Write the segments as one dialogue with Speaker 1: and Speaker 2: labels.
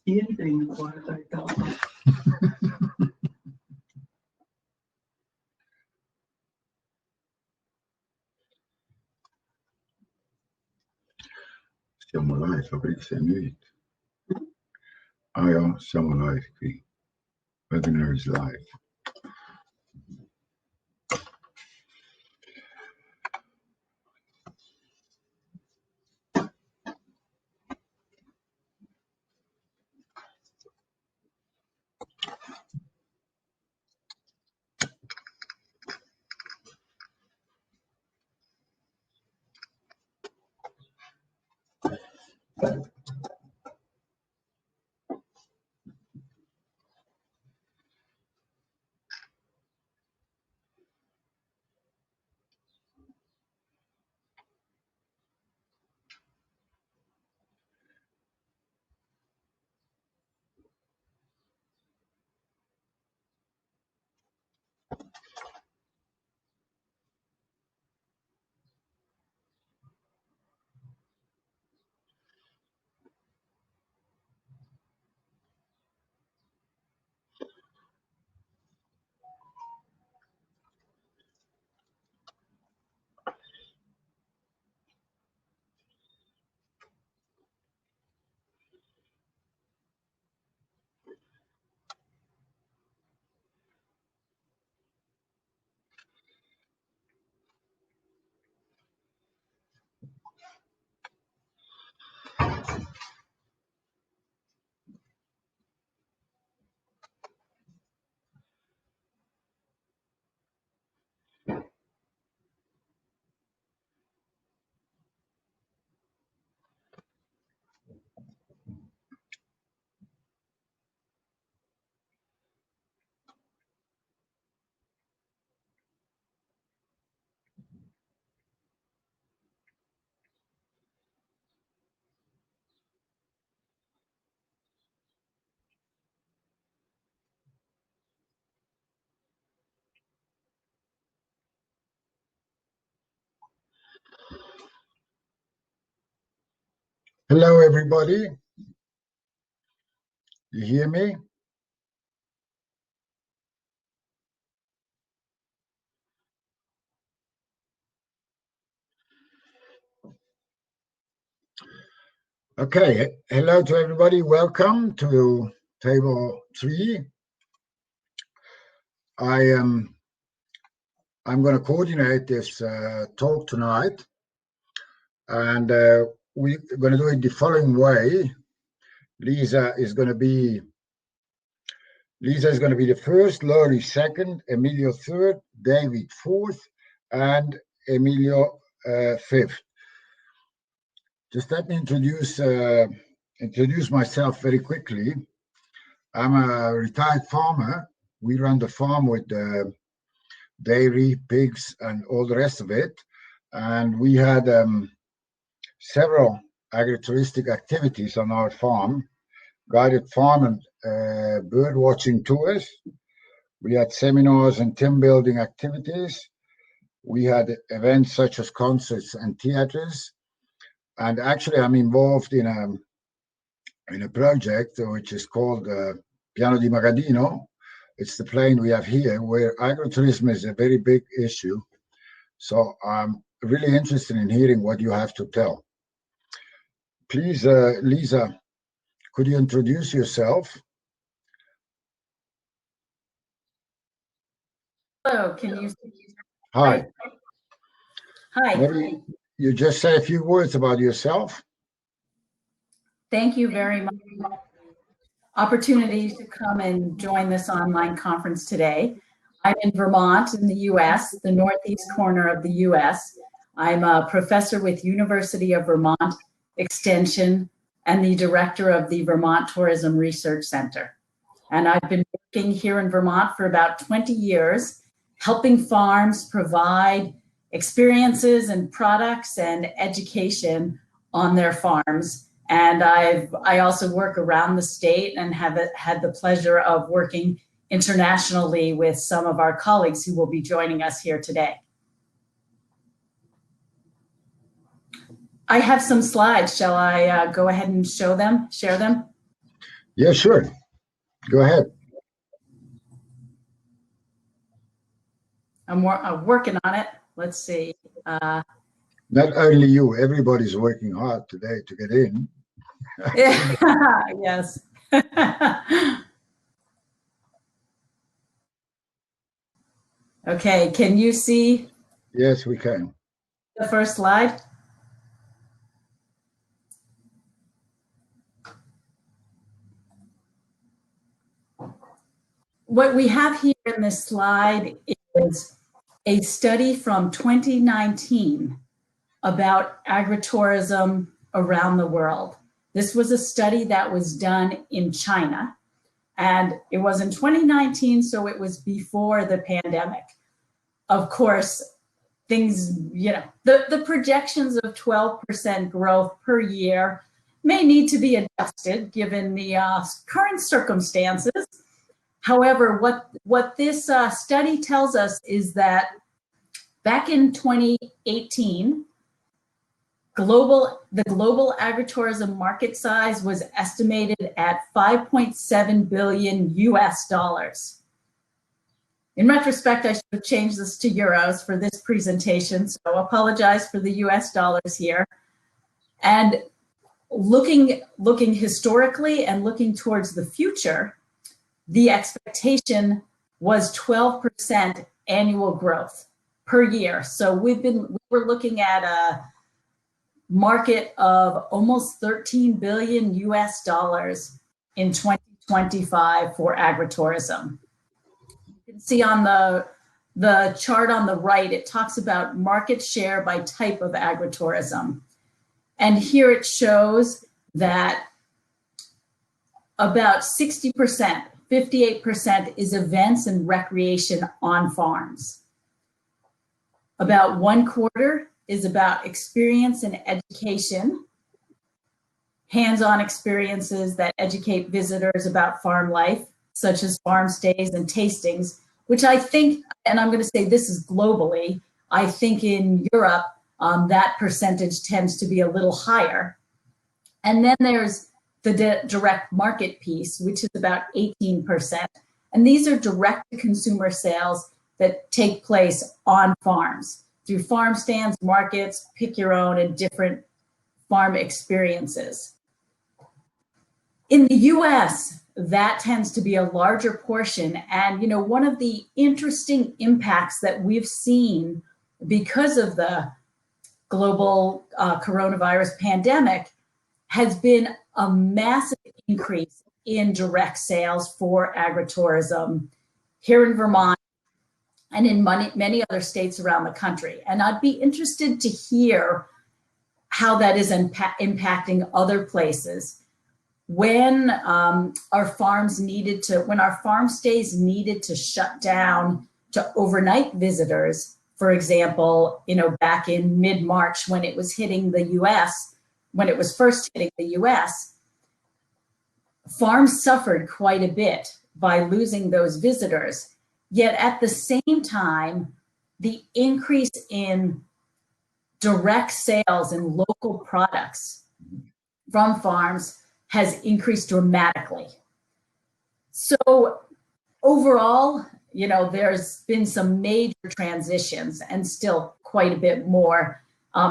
Speaker 1: Iedereen de kwaliteit tafel.
Speaker 2: Siamo live, Fabrizio, nu. Ah ja, siamo live qui. Webinar is live. Hello, everybody. You hear me? Okay. Hello to everybody. Welcome to table 3. I'm going to coordinate this talk tonight, and we're going to do it the following way. Lisa is going to be the first, Laurie second, Emilio third, David fourth, and Emilio fifth. Just let me introduce myself very quickly. I'm a retired farmer. We run the farm with dairy, pigs, and all the rest of it. And we had several agritouristic activities on our farm, guided farm and bird watching tours. We had seminars and team building activities. We had events such as concerts and theaters. And actually, I'm involved in a project which is called Piano di Magadino. It's the plane we have here, where agrotourism is a very big issue. So I'm really interested in hearing what you have to tell. Please, Lisa, could you introduce yourself?
Speaker 3: Hello, can you see?
Speaker 2: Hi.
Speaker 3: Hi.
Speaker 2: Maybe you just say a few words about yourself.
Speaker 3: Thank you very much for the opportunity to come and join this online conference today. I'm in Vermont in the US, the northeast corner of the US. I'm a professor with University of Vermont Extension and the director of the Vermont Tourism Research Center. And I've been working here in Vermont for about 20 years, helping farms provide experiences and products and education on their farms. And I also work around the state and have had the pleasure of working internationally with some of our colleagues who will be joining us here today. I have some slides. Shall I go ahead and share them?
Speaker 2: Yeah, sure. Go ahead.
Speaker 3: I'm working on it. Let's see.
Speaker 2: Not only you, everybody's working hard today to get in.
Speaker 3: Yes. Okay, can you see
Speaker 2: Yes, we can.
Speaker 3: the first slide? What we have here in this slide is a study from 2019 about agritourism around the world. This was a study that was done in China, and it was in 2019, so it was before the pandemic. Of course, things, the projections of 12% growth per year may need to be adjusted given the current circumstances. However, what this study tells us is that back in 2018, the global agritourism market size was estimated at 5.7 billion US dollars. In retrospect, I should have changed this to euros for this presentation, so I apologize for the US dollars here. And looking historically and looking towards the future, the expectation was 12% annual growth per year. So we're looking at a market of almost 13 billion US dollars in 2025 for agritourism. You can see on the chart on the right, it talks about market share by type of agritourism. And here it shows that about 60%, 58% is events and recreation on farms. About 1/4 is about experience and education, hands-on experiences that educate visitors about farm life, such as farm stays and tastings, which I think, and I'm going to say this is globally, I think in Europe, that percentage tends to be a little higher. And then there's the direct market piece, which is about 18%. And these are direct-to-consumer sales that take place on farms through farm stands, markets, pick your own, and different farm experiences. In the US, that tends to be a larger portion. And one of the interesting impacts that we've seen because of the global coronavirus pandemic has been a massive increase in direct sales for agritourism here in Vermont and in many other states around the country. And I'd be interested to hear how that is impacting other places. When our farm stays needed to shut down to overnight visitors, for example, back in mid-March when it was hitting the US, when it was first hitting the US, farms suffered quite a bit by losing those visitors. Yet at the same time, the increase in direct sales and local products from farms has increased dramatically. So overall, there's been some major transitions and still quite a bit more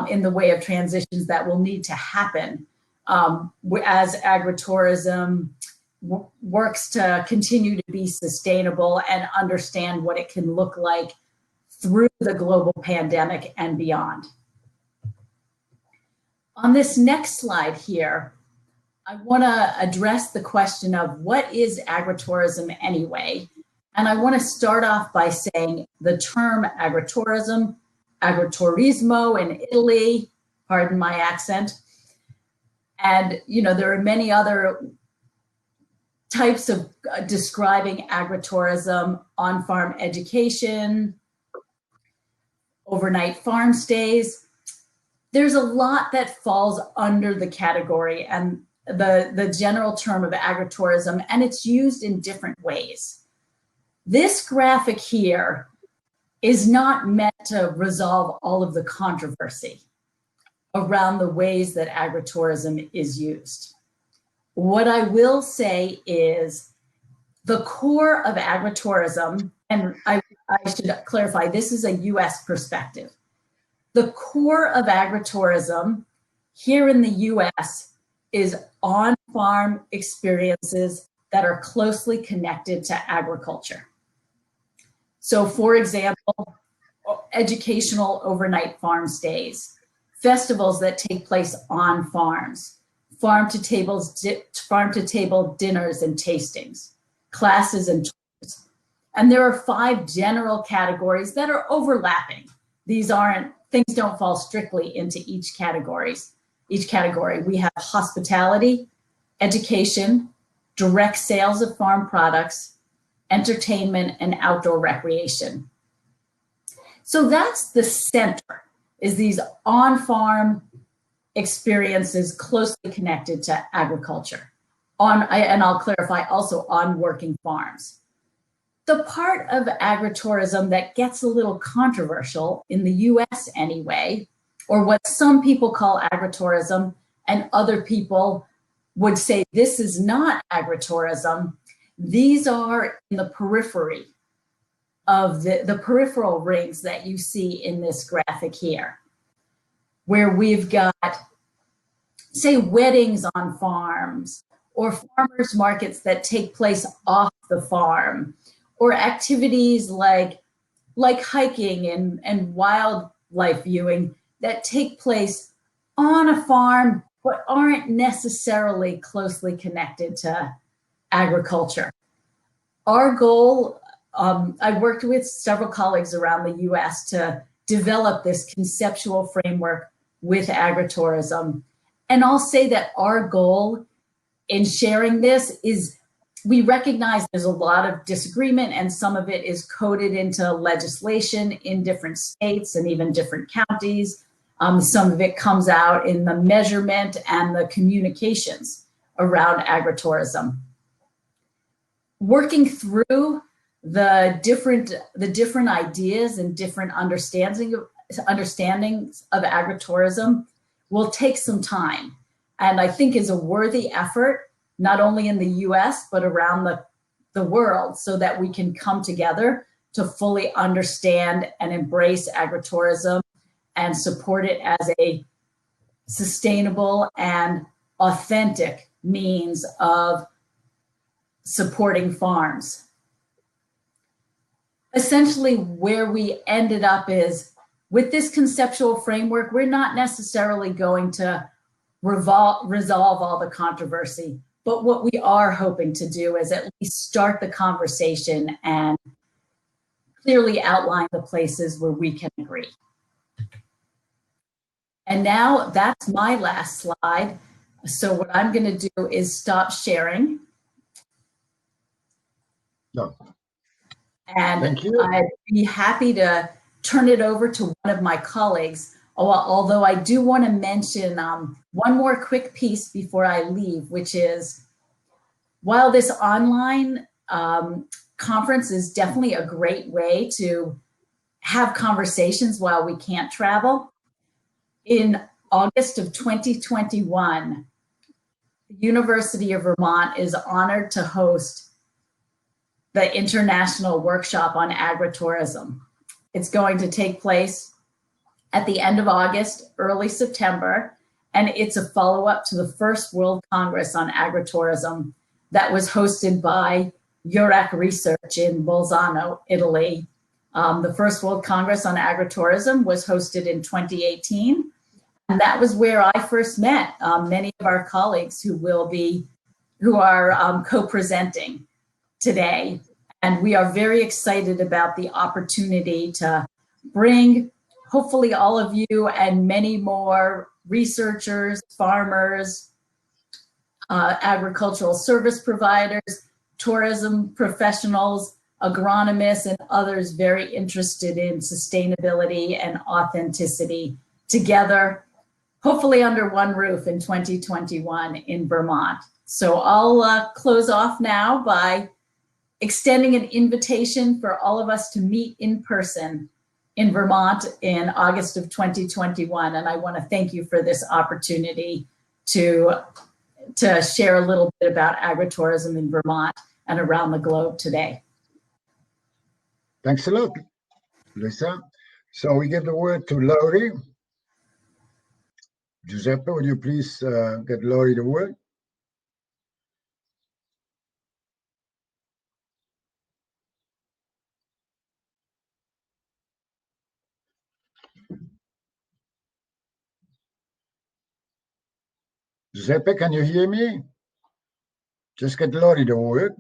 Speaker 3: in the way of transitions that will need to happen as agritourism works to continue to be sustainable and understand what it can look like through the global pandemic and beyond. On this next slide here, I want to address the question of what is agritourism anyway? And I want to start off by saying the term agritourism, agriturismo in Italy, pardon my accent. And, there are many other types of describing agritourism: on-farm education, overnight farm stays. There's a lot that falls under the category and the general term of agritourism, and it's used in different ways. This graphic here is not meant to resolve all of the controversy around the ways that agritourism is used. What I will say is the core of agritourism, and I should clarify, this is a US perspective. The core of agritourism here in the US is on-farm experiences that are closely connected to agriculture. So for example, educational overnight farm stays, festivals that take place on farms, farm to table dinners and tastings, classes and tours. And there are 5 general categories that are overlapping. Things don't fall strictly into each category. We have hospitality, education, direct sales of farm products, entertainment, and outdoor recreation. So that's the center, is these on-farm experiences closely connected to agriculture. And I'll clarify, also on working farms. The part of agritourism that gets a little controversial, in the US anyway, or what some people call agritourism and other people would say this is not agritourism, these are in the periphery of the peripheral rings that you see in this graphic here, where we've got, say, weddings on farms, or farmers markets that take place off the farm, or activities like hiking and wildlife viewing that take place on a farm but aren't necessarily closely connected to agriculture. Our goal, I worked with several colleagues around the US to develop this conceptual framework with agritourism. And I'll say that our goal in sharing this is, we recognize there's a lot of disagreement, and some of it is coded into legislation in different states and even different counties. Some of it comes out in the measurement and the communications around agritourism. Working through the different ideas and different understandings of agritourism will take some time, and I think is a worthy effort, not only in the US, but around the world, so that we can come together to fully understand and embrace agritourism and support it as a sustainable and authentic means of supporting farms. Essentially, where we ended up is, with this conceptual framework, we're not necessarily going to resolve all the controversy. But what we are hoping to do is at least start the conversation and clearly outline the places where we can agree. And now that's my last slide. So what I'm going to do is stop sharing.
Speaker 2: No.
Speaker 3: And
Speaker 2: Thank you.
Speaker 3: I'd be happy to turn it over to one of my colleagues. Although I do want to mention one more quick piece before I leave, which is, while this online conference is definitely a great way to have conversations while we can't travel, in August of 2021, the University of Vermont is honored to host the International Workshop on Agritourism. It's going to take place at the end of August, early September, and it's a follow-up to the first World Congress on Agritourism that was hosted by EURAC Research in Bolzano, Italy. The first World Congress on Agritourism was hosted in 2018, and that was where I first met many of our colleagues who are co-presenting today. And we are very excited about the opportunity to bring, hopefully, all of you and many more researchers, farmers, agricultural service providers, tourism professionals, agronomists, and others very interested in sustainability and authenticity together, hopefully under one roof in 2021 in Vermont. So I'll close off now by extending an invitation for all of us to meet in person in Vermont in August of 2021. And I want to thank you for this opportunity to to share a little bit about agritourism in Vermont and around the globe today.
Speaker 2: Thanks a lot, Lisa. So we give the word to Laurie. Giuseppe, would you please get Laurie the word? Giuseppe, can you hear me? Just get Laurie the word.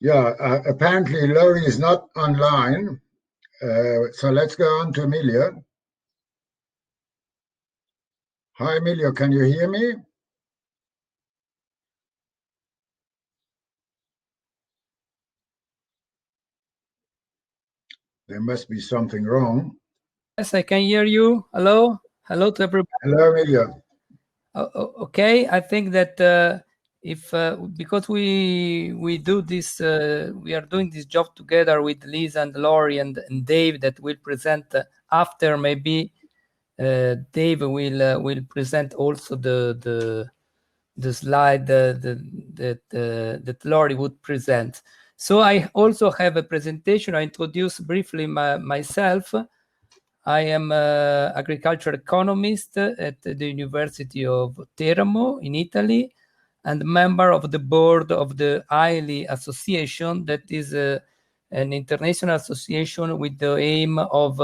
Speaker 2: Yeah, apparently Laurie is not online. So let's go on to Emilia. Hi, Emilia, can you hear me? There must be something wrong.
Speaker 4: Yes, I can hear you. Hello. Hello to everybody.
Speaker 2: Hello, Emilia.
Speaker 4: Okay, I think that if because we do this, we are doing this job together with Lisa and Laurie and Dave that will present after. Maybe Dave will present also the slide that Laurie would present. So I also have a presentation. I introduce briefly myself. I am an agricultural economist at the University of Teramo in Italy and member of the board of the ILI Association, that is an international association with the aim of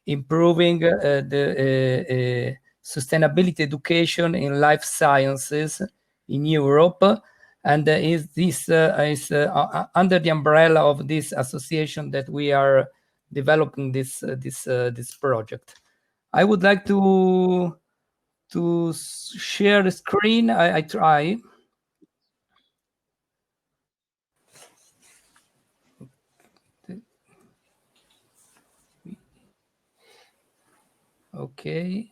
Speaker 4: improving the sustainability education in life sciences in Europe. And is under the umbrella of this association that we are developing this project. I would like to share the screen. I try. Okay.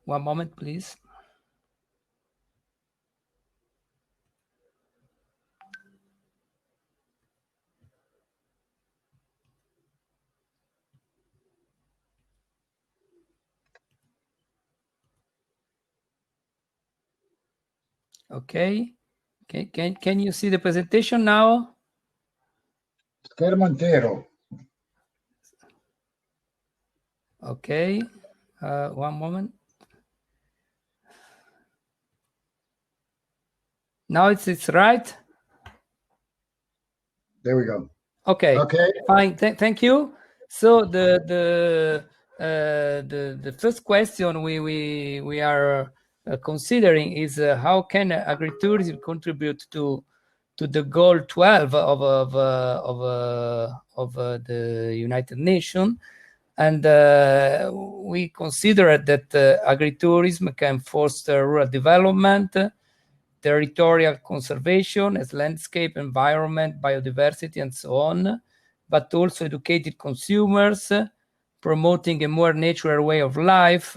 Speaker 4: One moment, please. Okay. Can you see the presentation now?
Speaker 2: Schermo intero.
Speaker 4: Okay. One moment. Now it's right.
Speaker 2: There we go.
Speaker 4: Okay.
Speaker 2: Okay.
Speaker 4: Fine. Thank you. So the first question we are considering is how can agritourism contribute to the goal 12 of the United Nations, and we consider that agritourism can foster rural development, territorial conservation as landscape, environment, biodiversity, and so on, but also educated consumers, promoting a more natural way of life,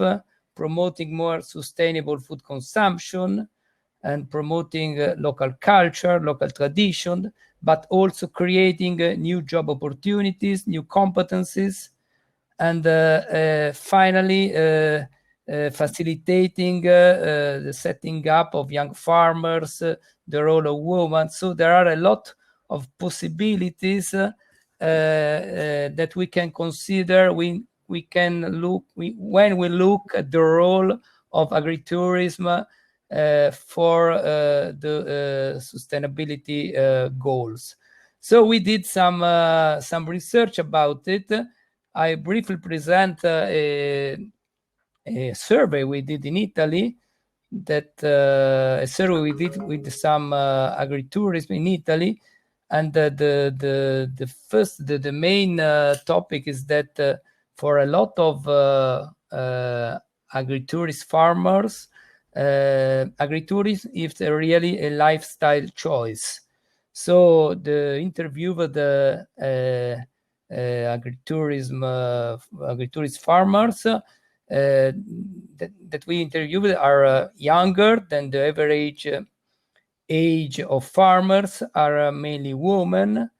Speaker 4: promoting more sustainable food consumption, and promoting local culture, local tradition, but also creating new job opportunities, new competencies, and finally facilitating the setting up of young farmers, the role of women. So there are a lot of possibilities that we can consider when we look at the role of agritourism for the sustainability goals. So we did some research about it. I briefly present a survey we did in Italy a survey we did with some agritourism in Italy, and the main topic is that for a lot of agritourist farmers, agritourism is really a lifestyle choice. So the interview with the agritourism farmers that we interviewed are younger than the average age of farmers, are mainly women.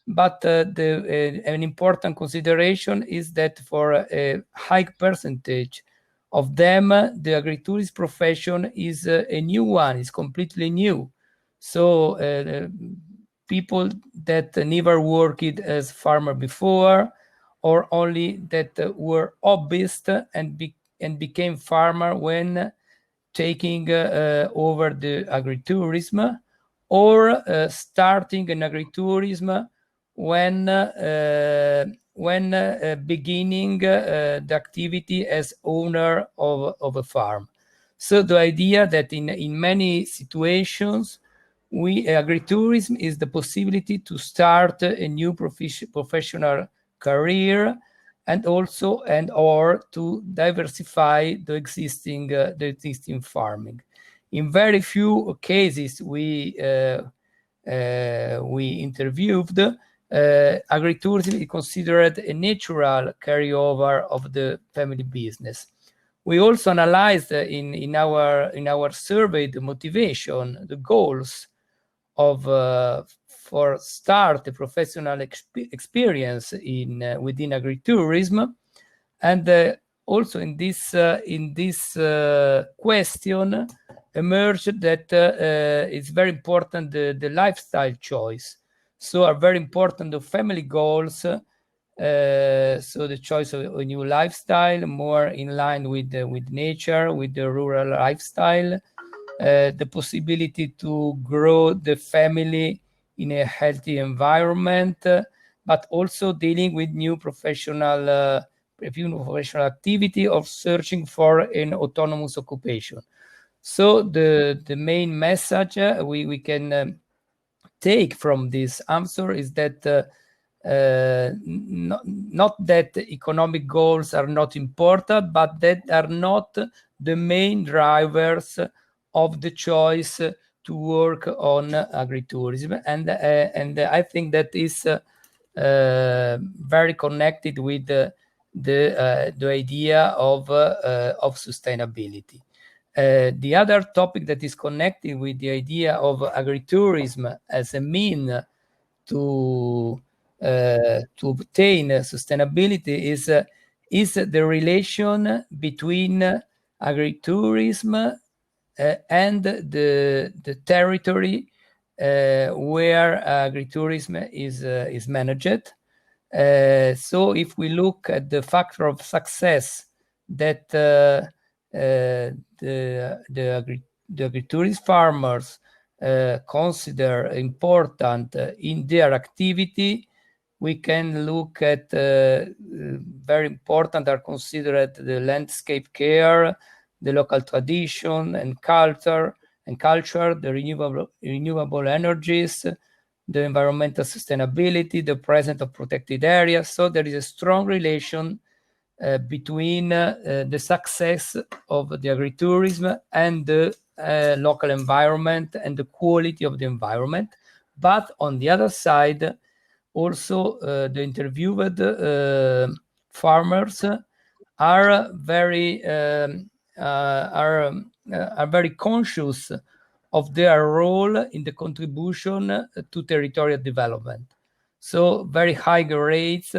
Speaker 4: But an important consideration is that for a high percentage of them, the agritourism profession is a new one, is completely new. So people that never worked as farmer before, or only that were hobbyists and became farmer when taking over the agritourism, or starting an agritourism when beginning the activity as owner of a farm. So the idea that in many situations, agritourism is the possibility to start a new professional career, and also or to diversify the existing farming. In very few cases we interviewed, agritourism is considered a natural carryover of the family business. We also analyzed in our survey the motivation, the goals of for start a professional experience within agritourism, and also in this question emerged that it's very important the lifestyle choice. So are very important the family goals. So the choice of a new lifestyle, more in line with nature, with the rural lifestyle, the possibility to grow the family in a healthy environment, but also dealing with new professional activity of searching for an autonomous occupation. So the main message we can take from this answer is that not that economic goals are not important, but that are not the main drivers of the choice to work on agritourism, and I think that is very connected with the idea of sustainability. The other topic that is connected with the idea of agritourism as a mean to obtain sustainability is the relation between agritourism and the territory where agritourism is managed. So if we look at the factor of success that the agritourism farmers consider important in their activity, we can look at very important are considered the landscape care, the local tradition and culture, the renewable energies, the environmental sustainability, the presence of protected areas. So there is a strong relation between the success of the agritourism and the local environment and the quality of the environment. But on the other side, also the interviewed farmers are very conscious of their role in the contribution to territorial development. So very high rates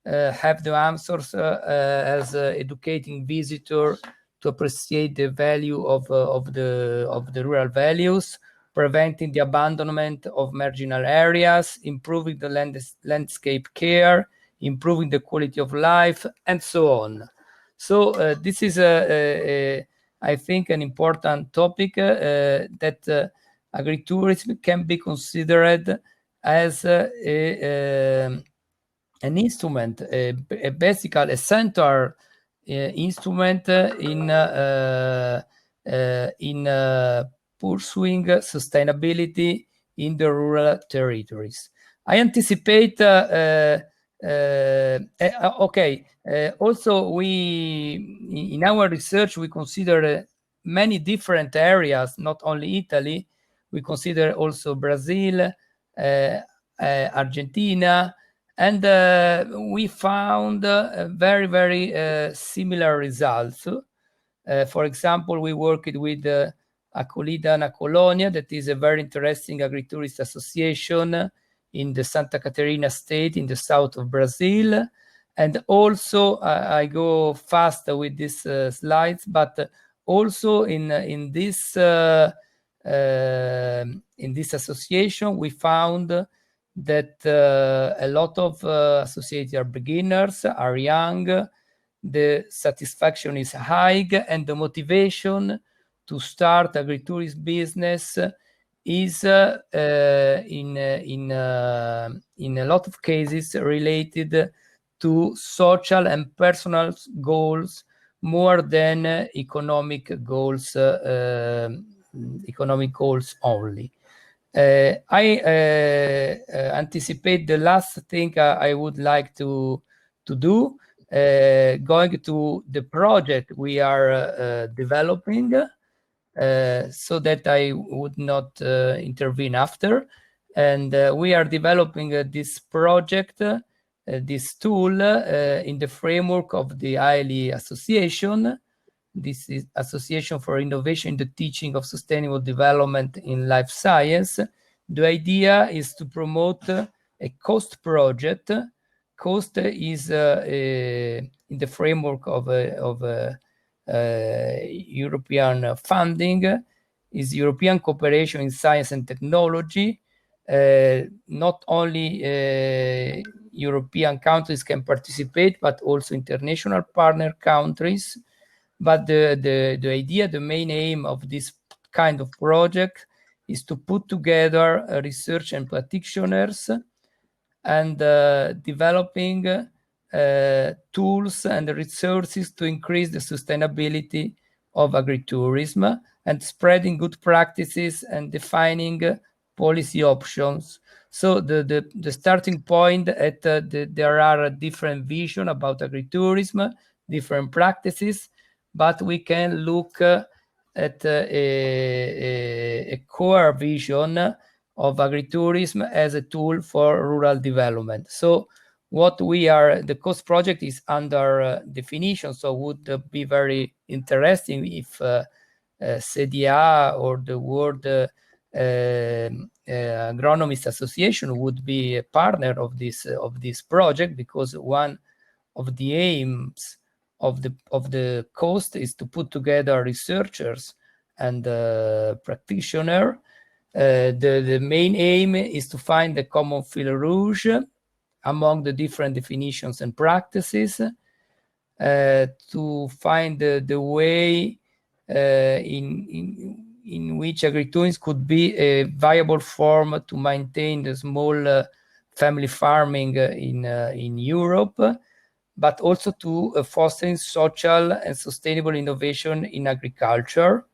Speaker 4: have the answers as educating visitor to appreciate the value of the rural values, preventing the abandonment of marginal areas, improving the landscape care, improving the quality of life, and so on. So this is, I think, an important topic that agritourism can be considered as an instrument, a central instrument in in pursuing sustainability in the rural territories. I anticipate. Also, in our research we consider many different areas, not only Italy. We consider also Brazil, Argentina, and we found very, very similar results. For example, we worked with Acolida na Colonia, that is a very interesting agritourist association in the Santa Catarina state in the south of Brazil. And also, I go fast with these slides, but also in this association, we found that a lot of associates are beginners, are young, the satisfaction is high, and the motivation to start agritourism business is in a lot of cases related to social and personal goals more than economic goals only. I anticipate the last thing I would like to do, going to the project we are developing, so that I would not intervene after. And we are developing this project, this tool, in the framework of the AELI Association. This is Association for Innovation in the Teaching of Sustainable Development in Life Science. The idea is to promote a COAST project. COAST is in the framework of European funding, is European cooperation in science and technology. Not only European countries can participate, but also international partner countries. But the idea, the main aim of this kind of project is to put together research and practitioners and developing tools and resources to increase the sustainability of agritourism and spreading good practices and defining policy options. So the starting point at there are different visions about agritourism, different practices, but we can look at a core vision of agritourism as a tool for rural development. So what the COAST project is under definition, so would be very interesting if CDA or the World Agronomist Association would be a partner of this project, because one of the aims of the COAST is to put together researchers and practitioners. The main aim is to find the common fil rouge among the different definitions and practices, to find the way in which agritourism could be a viable form to maintain the small family farming in Europe, but also to fostering social and sustainable innovation in agriculture,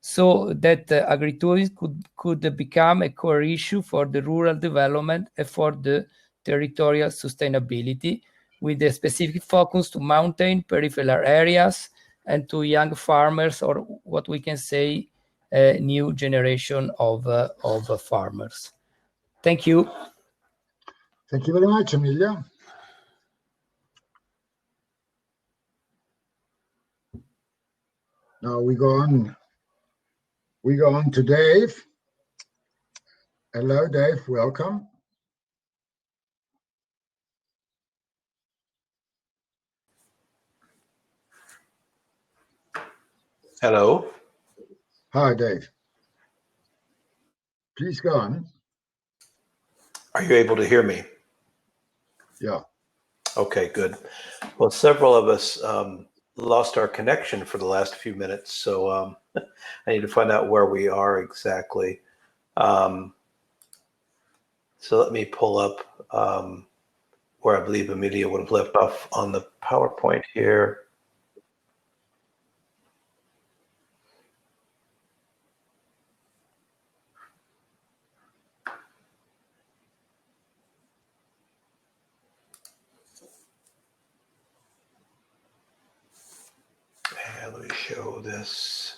Speaker 4: so that agritourism could become a core issue for the rural development and for the territorial sustainability, with a specific focus to mountain peripheral areas and to young farmers, or what we can say a new generation of farmers. Thank you.
Speaker 2: Thank you very much, Emilio. Now we go on to Dave. Hello, Dave. Welcome.
Speaker 5: Hello.
Speaker 2: Hi, Dave. Please go on.
Speaker 5: Are you able to hear me?
Speaker 2: Yeah.
Speaker 5: Okay, good. Well, several of us lost our connection for the last few minutes, so I need to find out where we are exactly. So let me pull up where I believe Emilio would have left off on the PowerPoint here. Okay, let me show this.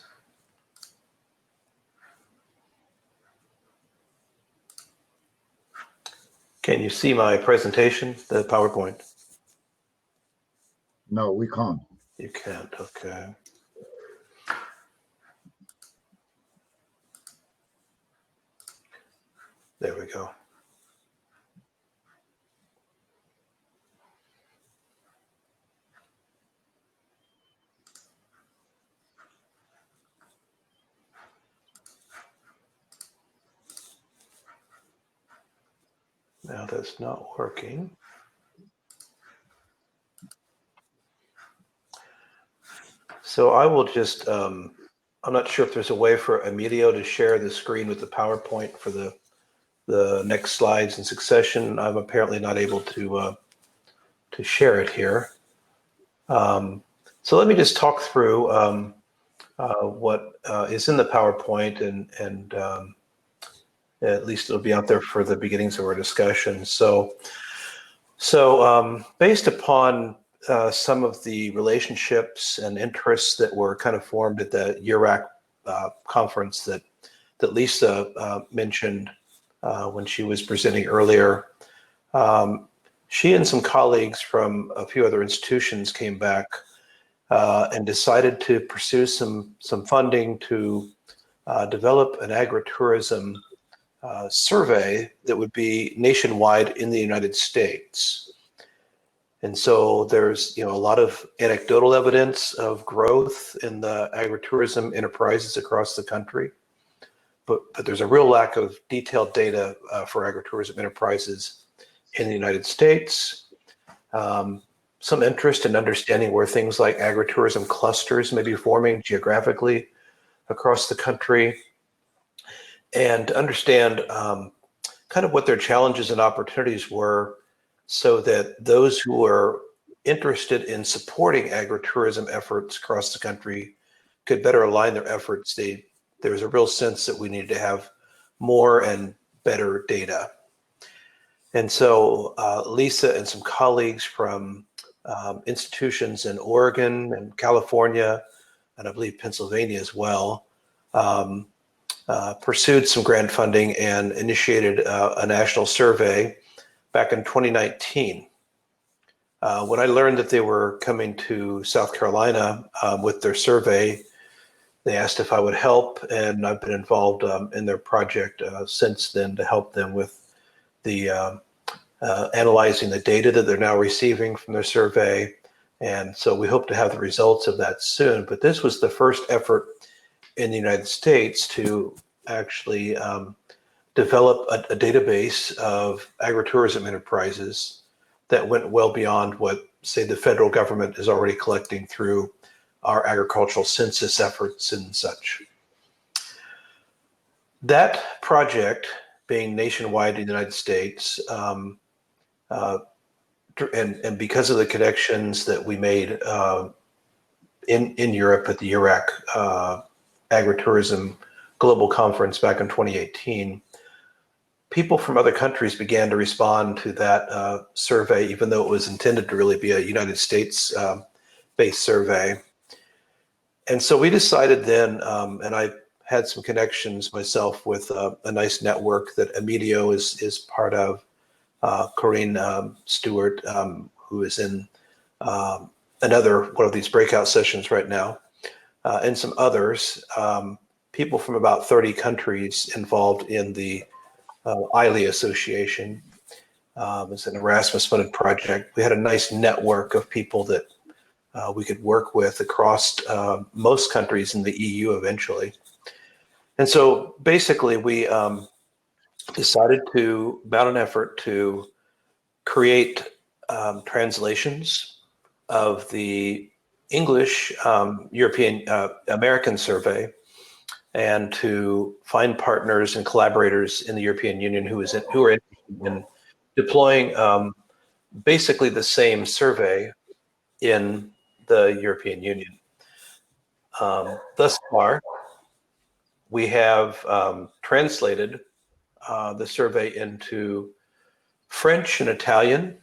Speaker 5: Can you see my presentation, the PowerPoint?
Speaker 2: No, we can't.
Speaker 5: You can't, okay. There we go. Now that's not working. So I will just, I'm not sure if there's a way for Emilio to share the screen with the PowerPoint for the next slides in succession. I'm apparently not able to share it here. So let me just talk through what is in the PowerPoint, and at least it'll be out there for the beginnings of our discussion. So based upon some of the relationships and interests that were kind of formed at the URAC conference that Lisa mentioned when she was presenting earlier, she and some colleagues from a few other institutions came back and decided to pursue some funding to develop an agritourism survey that would be nationwide in the United States. And so there's, a lot of anecdotal evidence of growth in the agritourism enterprises across the country, but there's a real lack of detailed data for agritourism enterprises in the United States. Some interest in understanding where things like agritourism clusters may be forming geographically across the country, and to understand kind of what their challenges and opportunities were, so that those who are interested in supporting agritourism efforts across the country could better align their efforts. There was a real sense that we needed to have more and better data. And so Lisa and some colleagues from institutions in Oregon and California, and I believe Pennsylvania as well, pursued some grant funding and initiated a national survey back in 2019. When I learned that they were coming to South Carolina with their survey, they asked if I would help, and I've been involved in their project since then to help them with the analyzing the data that they're now receiving from their survey. And so we hope to have the results of that soon. But this was the first effort in the United States to actually develop a database of agritourism enterprises that went well beyond what, say, the federal government is already collecting through our agricultural census efforts and such. That project, being nationwide in the United States, and because of the connections that we made in Europe at the URAC Agritourism Global Conference back in 2018, people from other countries began to respond to that survey, even though it was intended to really be a United States based survey. And so we decided then, and I had some connections myself with a nice network that Emilio is part of, Corinne Stewart, who is in another one of these breakout sessions right now, and some others, people from about 30 countries involved in the ILE Association. It's an Erasmus-funded project. We had a nice network of people that we could work with across most countries in the EU eventually. And so basically we decided to mount an effort to create translations of the English European American survey, and to find partners and collaborators in the European Union who are interested in deploying basically the same survey in the European Union. Thus far, we have translated the survey into French and Italian.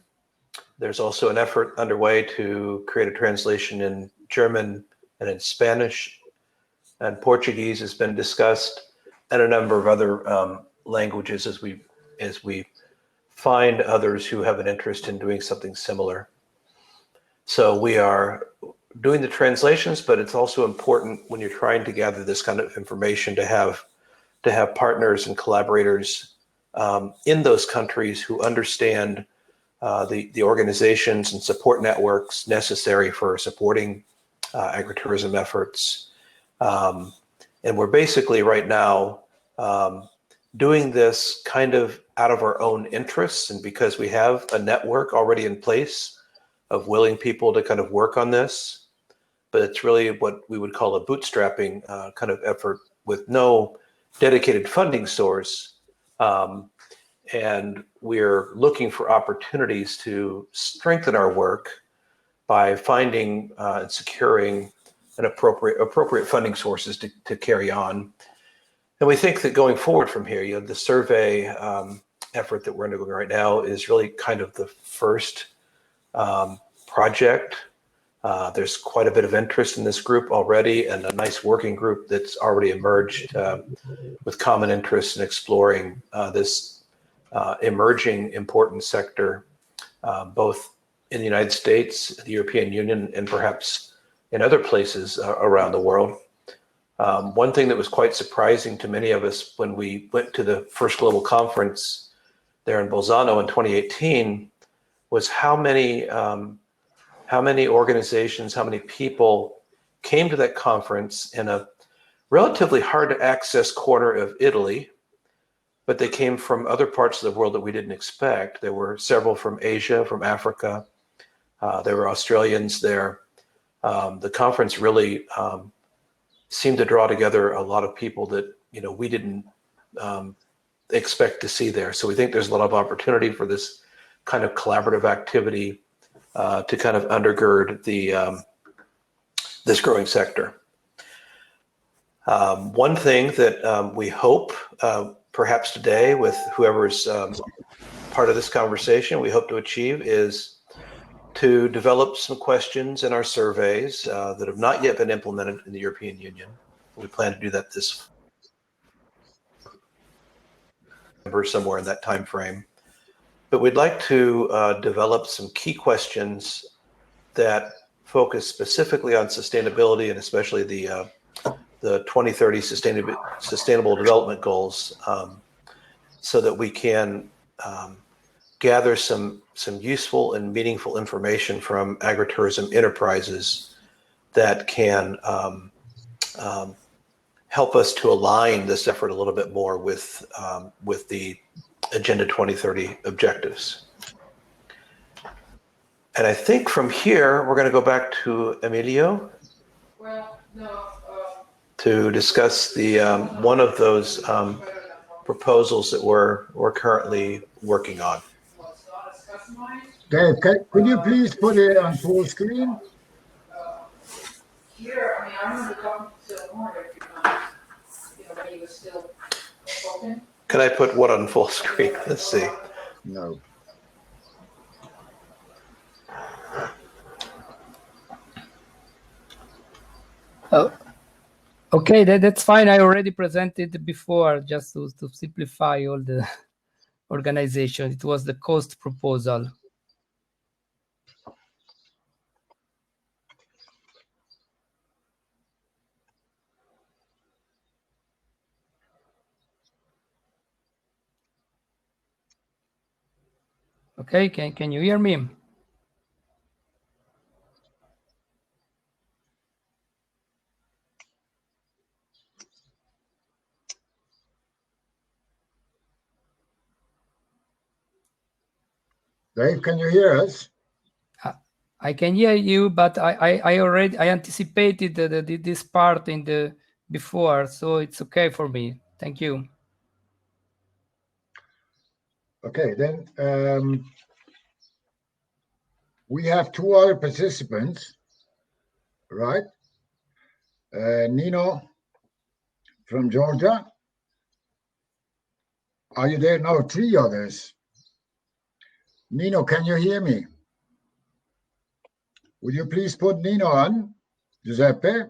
Speaker 5: There's also an effort underway to create a translation in German and in Spanish, and Portuguese has been discussed, and a number of other languages as we find others who have an interest in doing something similar. So we are doing the translations, but it's also important when you're trying to gather this kind of information to have partners and collaborators in those countries who understand the organizations and support networks necessary for supporting agritourism efforts. And we're basically right now doing this kind of out of our own interests, and because we have a network already in place of willing people to kind of work on this. But it's really what we would call a bootstrapping kind of effort with no dedicated funding source. And we're looking for opportunities to strengthen our work by finding and securing an appropriate funding sources to carry on. And we think that going forward from here, the survey effort that we're undergoing right now is really kind of the first project. There's quite a bit of interest in this group already, and a nice working group that's already emerged with common interests in exploring this emerging important sector, both in the United States, the European Union, and perhaps in other places around the world. One thing that was quite surprising to many of us when we went to the first global conference there in Bolzano in 2018 was how many organizations, how many people came to that conference in a relatively hard to access corner of Italy, but they came from other parts of the world that we didn't expect. There were several from Asia, from Africa. There were Australians there. The conference really seemed to draw together a lot of people that we didn't expect to see there. So we think there's a lot of opportunity for this kind of collaborative activity to kind of undergird this growing sector. One thing that we hope, perhaps today with whoever's part of this conversation, we hope to achieve is to develop some questions in our surveys that have not yet been implemented in the European Union. We plan to do that this November, somewhere in that time frame. But we'd like to develop some key questions that focus specifically on sustainability, and especially the 2030 Sustainable Development Goals, so that we can gather some useful and meaningful information from agritourism enterprises that can help us to align this effort a little bit more with the Agenda 2030 objectives. And I think from here, we're going to go back to Emilio to discuss the one of those proposals that we're currently working on.
Speaker 2: Dave, could you please put it on full screen?
Speaker 6: Here, I mean, I remember talking to Warren a few times, when he was still spoken.
Speaker 5: Can I put what on full screen? Let's see.
Speaker 2: No.
Speaker 4: Oh, okay, that's fine. I already presented before, just to simplify all the organization. It was the cost proposal. Okay, can you hear me?
Speaker 2: Dave, can you hear us?
Speaker 4: I can hear you, but I anticipated this part in the before, so it's okay for me. Thank you.
Speaker 2: Okay, then we have two other participants, right? Nino from Georgia. Are you there? No, three others. Nino, can you hear me? Would you please put Nino on? Giuseppe?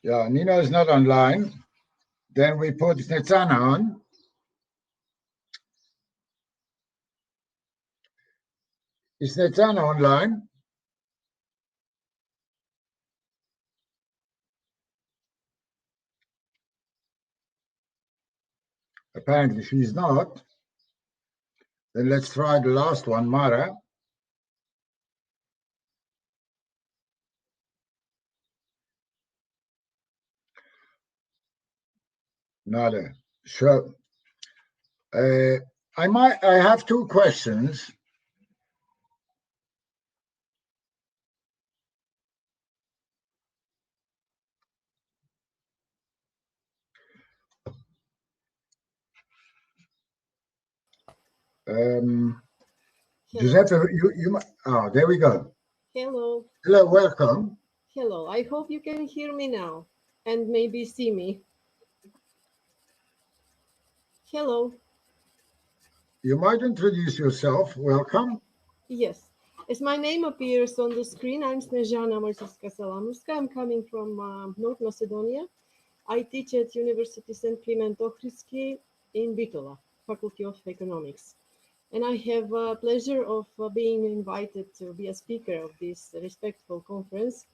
Speaker 2: Yeah, Nino is not online. Then we put Snezana on. Is Snezana online? Apparently she's not. Then let's try the last one, Mara. Nada. So I have two questions. Giuseppe, oh, there we go.
Speaker 7: Hello.
Speaker 2: Hello, welcome.
Speaker 7: Hello. I hope you can hear me now and maybe see me. Hello.
Speaker 2: You might introduce yourself. Welcome.
Speaker 7: Yes. As my name appears on the screen, I'm Snezana Marcevska-Salamuska. I'm coming from North Macedonia. I teach at University St. Clement Ohridski in Bitola, Faculty of Economics. And I have a pleasure of being invited to be a speaker of this respectful conference.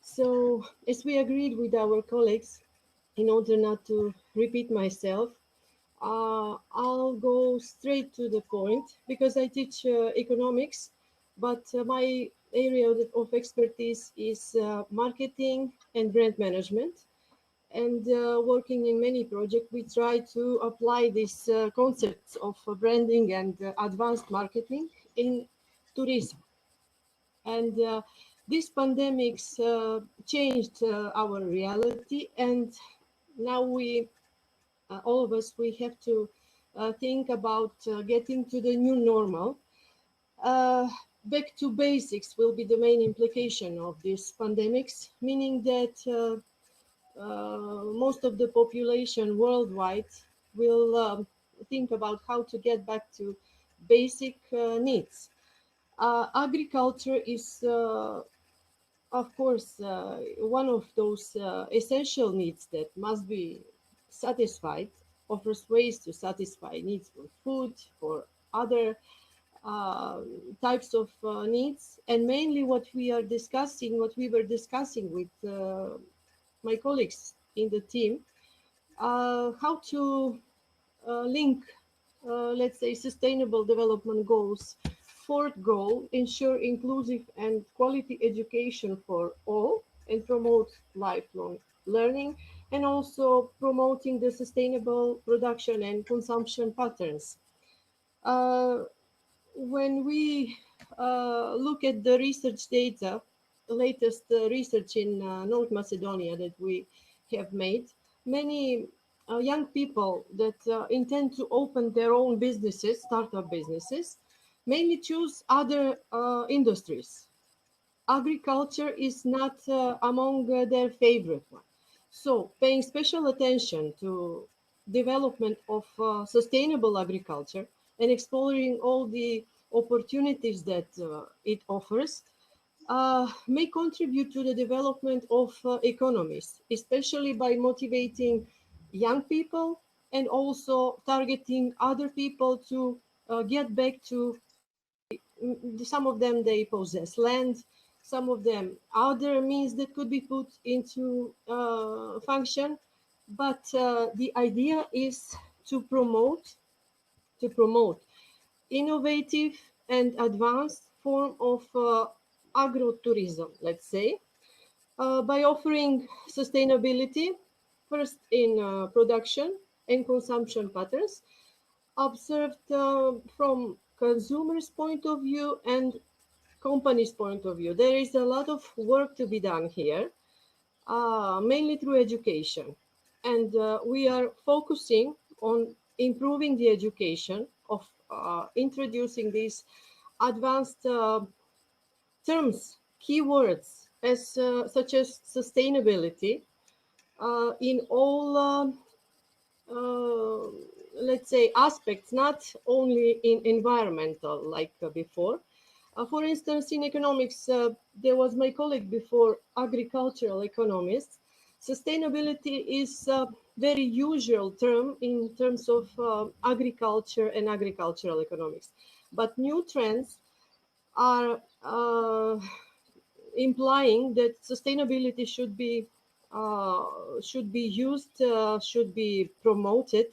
Speaker 7: So, as we agreed with our colleagues, in order not to repeat myself, I'll go straight to the point because I teach economics, but my area of expertise is marketing and brand management. And working in many projects, we try to apply these concepts of branding and advanced marketing in tourism. And this pandemics changed our reality, and now we all of us, we have to think about getting to the new normal. Back to basics will be the main implication of this pandemics, meaning that most of the population worldwide will think about how to get back to basic needs. Agriculture is, of course, one of those essential needs that must be satisfied, offers ways to satisfy needs for food, for other types of needs, and mainly what we were discussing with my colleagues in the team, how to link, let's say, sustainable development goals. Fourth goal, ensure inclusive and quality education for all and promote lifelong learning, and also promoting the sustainable production and consumption patterns. When we look at the research data, latest research in North Macedonia that we have made, many young people that intend to open their own businesses, startup businesses, mainly choose other industries. Agriculture is not among their favorite one. So paying special attention to development of sustainable agriculture and exploring all the opportunities that it offers may contribute to the development of economies, especially by motivating young people and also targeting other people to get back to, some of them they possess land, some of them other means that could be put into function, but the idea is to promote innovative and advanced form of agrotourism, let's say, by offering sustainability first in production and consumption patterns observed from consumers' point of view and company's point of view. There is a lot of work to be done here, mainly through education. And we are focusing on improving the education of introducing these advanced terms, keywords as such as sustainability in all let's say aspects, not only in environmental like before. For instance, in economics, there was my colleague before, agricultural economist. Sustainability is a very usual term in terms of agriculture and agricultural economics. But new trends are implying that sustainability should be used, should be promoted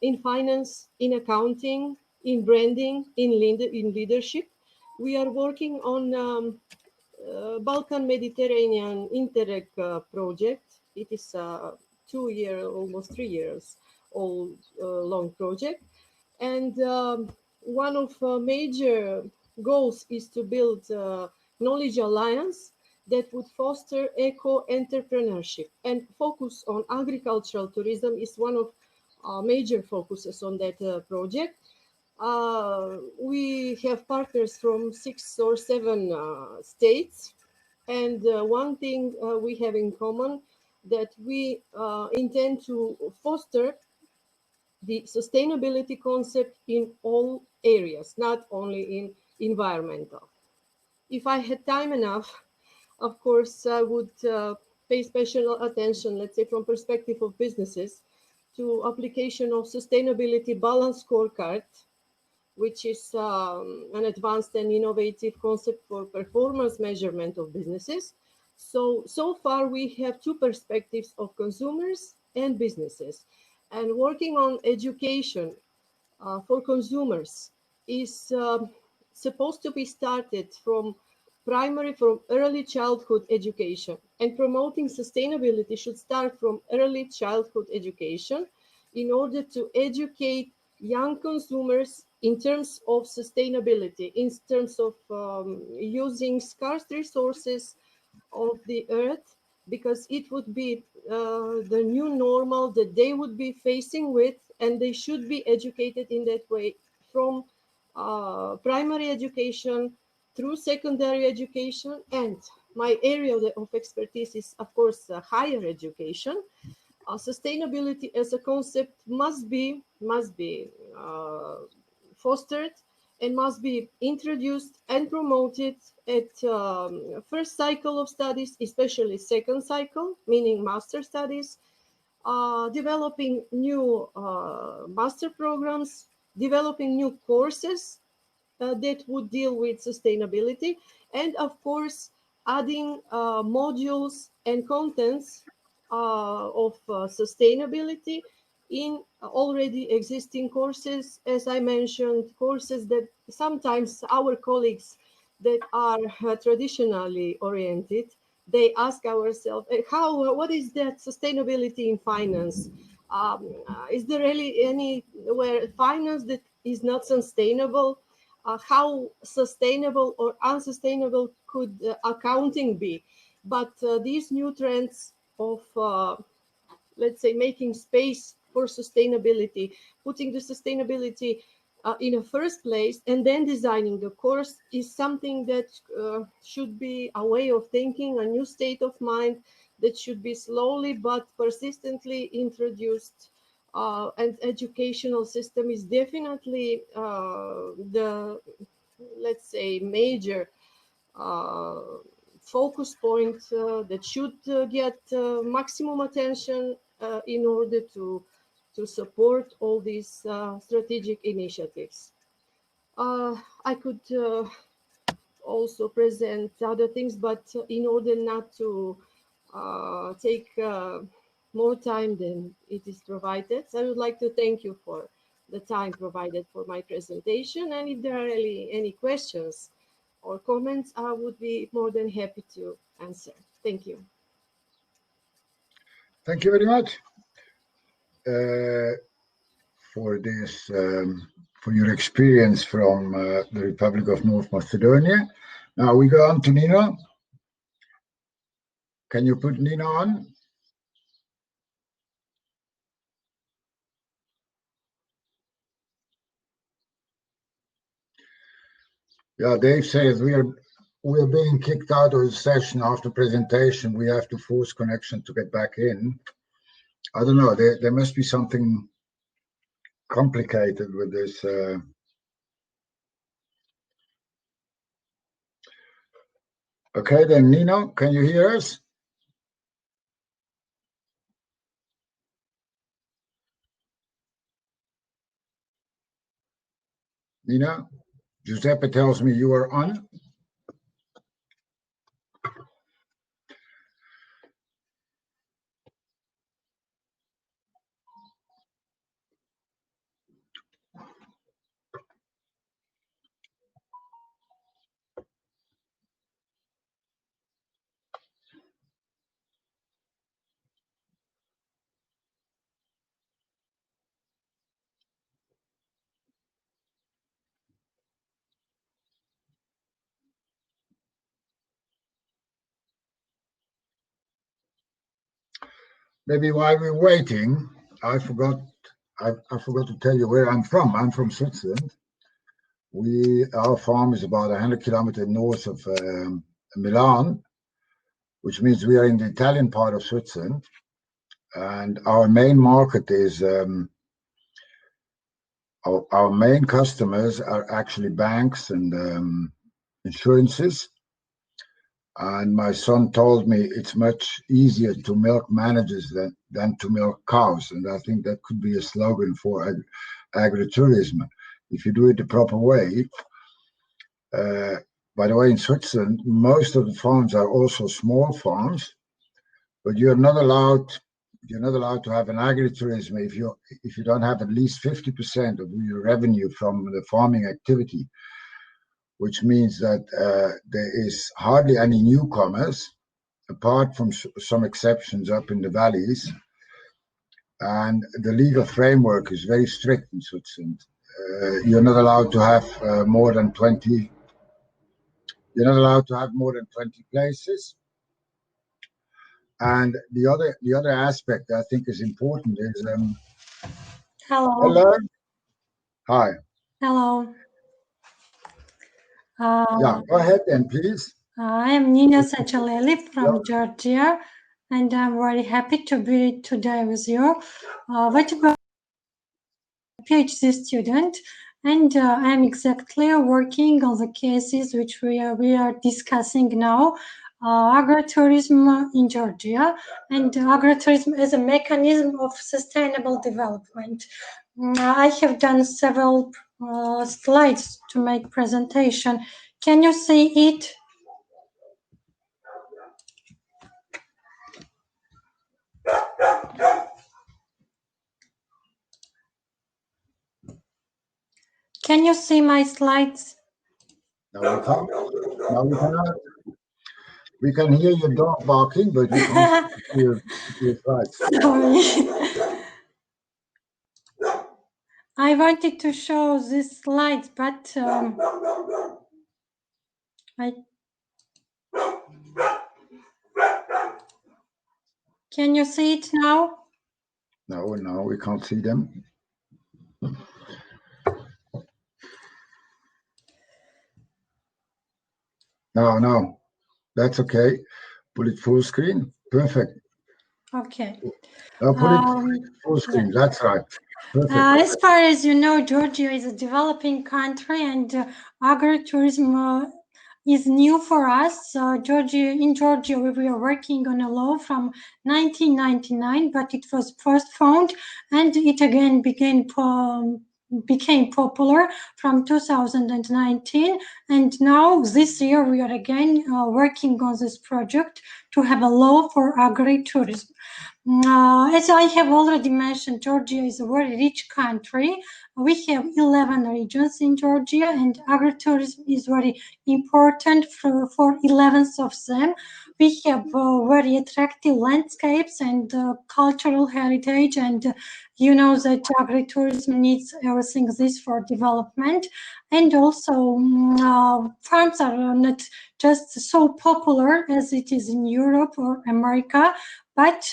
Speaker 7: in finance, in accounting, in branding, in leadership. We are working on Balkan Mediterranean Interreg project. It is a 2-year, almost 3 years old long project. And one of major goals is to build knowledge alliance that would foster eco-entrepreneurship, and focus on agricultural tourism is one of major focuses on that project. We have partners from 6 or 7 states, and one thing we have in common, that we intend to foster the sustainability concept in all areas, not only in environmental. If I had time enough, of course, I would pay special attention, let's say from perspective of businesses, to application of sustainability balance scorecard, which is an advanced and innovative concept for performance measurement of businesses. So far we have 2 perspectives of consumers and businesses. And working on education for consumers is supposed to be started from early childhood education, and promoting sustainability should start from early childhood education in order to educate young consumers in terms of sustainability, in terms of using scarce resources of the earth, because it would be the new normal that they would be facing with, and they should be educated in that way from primary education through secondary education. And my area of expertise is, of course, higher education. Sustainability as a concept must be fostered and must be introduced and promoted at first cycle of studies, especially second cycle, meaning master studies, developing new master programs, developing new courses that would deal with sustainability, and of course, adding modules and contents of sustainability in already existing courses. As I mentioned, courses that sometimes our colleagues that are traditionally oriented, they ask ourselves, what is that sustainability in finance? Is there really anywhere finance that is not sustainable? How sustainable or unsustainable could accounting be? But these new trends of let's say making space for sustainability, putting the sustainability in a first place, and then designing the course is something that should be a way of thinking, a new state of mind that should be slowly but persistently introduced. And educational system is definitely the, let's say, major focus point that should get maximum attention in order to support all these strategic initiatives. I could also present other things, but in order not to take more time than it is provided, I would like to thank you for the time provided for my presentation. And if there are any questions or comments, I would be more than happy to answer. Thank you.
Speaker 2: Thank you very much for this, for your experience from the Republic of North Macedonia. Now we go on to Nina. Can you put Nina on? Yeah, Dave says we are we're being kicked out of the session after presentation. We have to force connection to get back in. I don't know. There must be something complicated with this. Okay, then Nino, can you hear us? Nina, Giuseppe tells me you are on. Maybe while we're waiting, I forgot to tell you where I'm from. I'm from Switzerland. Our farm is about 100 kilometers north of Milan, which means we are in the Italian part of Switzerland. And our main market is, our main customers are actually banks and insurances. And my son told me it's much easier to milk managers than to milk cows. And I think that could be a slogan for agritourism, if you do it the proper way. By the way, in Switzerland, most of the farms are also small farms, but you're not allowed to have an agritourism if you don't have at least 50% of your revenue from the farming activity, which means that there is hardly any newcomers, apart from some exceptions up in the valleys. And the legal framework is very strict in Switzerland. You're not allowed to have more than 20. You're not allowed to have more than 20 places. And the other aspect I think is important is
Speaker 8: Hello.
Speaker 2: hello. Hi.
Speaker 8: Hello.
Speaker 2: Yeah, go ahead then, please.
Speaker 8: I am Nina Sanchaleli from Georgia, and I'm very happy to be today with you. What about PhD student? And I'm exactly working on the cases which we are discussing now. Agritourism in Georgia, and agritourism as a mechanism of sustainable development. I have done several slides to make presentation. Can you see it? Can you see my slides?
Speaker 2: No, we can't. No, we cannot. We can hear your dog barking, but we can't hear your slides.
Speaker 8: Sorry. I wanted to show these slides, but can you see it now?
Speaker 2: No, we can't see them. No, that's okay. Put it full screen. Perfect.
Speaker 8: Okay.
Speaker 2: Now put it full screen. Yeah. That's right. Perfect.
Speaker 8: As far as you know, Georgia is a developing country, and agritourism is new for us. In Georgia, we were working on a law from 1999, but it was postponed, and it again became popular from 2019. And now this year we are again working on this project to have a law for agritourism. As I have already mentioned, Georgia is a very rich country. We have 11 regions in Georgia, and agritourism is very important for 11 of them. We have very attractive landscapes and cultural heritage, and you know that agritourism needs everything this for development. And also farms are not just so popular as it is in Europe or America, but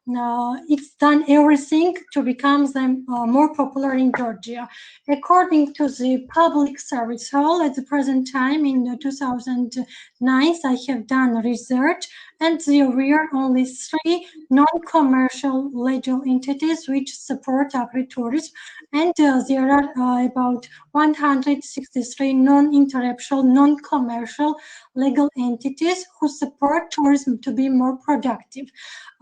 Speaker 8: it's done everything to become them more popular in Georgia. According to the Public Service Hall, at the present time in 2009, I have done research, and there were only 3 non-commercial legal entities which support agritourism, and there are about 163 non-interruptible, non-commercial legal entities who support tourism to be more productive.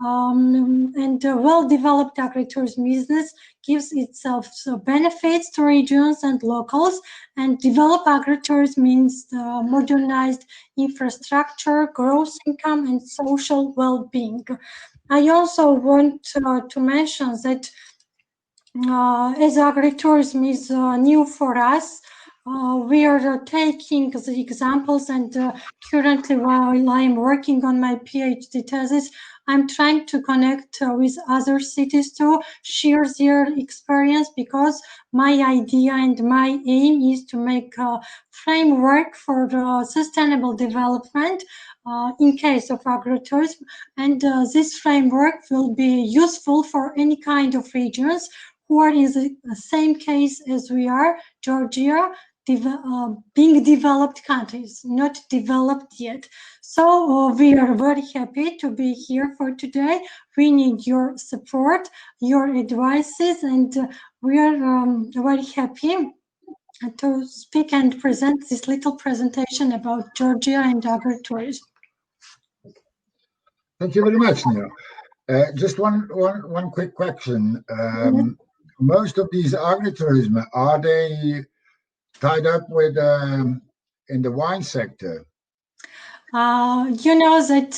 Speaker 8: And a well-developed agritourism business gives itself benefits to regions and locals, and developed agritourism means modernized infrastructure, gross income, and social well-being. I also want to mention that as agritourism is new for us, we are taking the examples, and currently while I'm working on my PhD thesis, I'm trying to connect with other cities to share their experience, because my idea and my aim is to make a framework for sustainable development in case of agritourism, and this framework will be useful for any kind of regions who are in the same case as we are, Georgia, being developed countries, not developed yet. So we are very happy to be here for today. We need your support, your advices, and we are very happy to speak and present this little presentation about Georgia and agritourism.
Speaker 2: Thank you very much, Nia. Just one quick question. Most of these agritourism, are they tied up with in the wine sector?
Speaker 8: You know that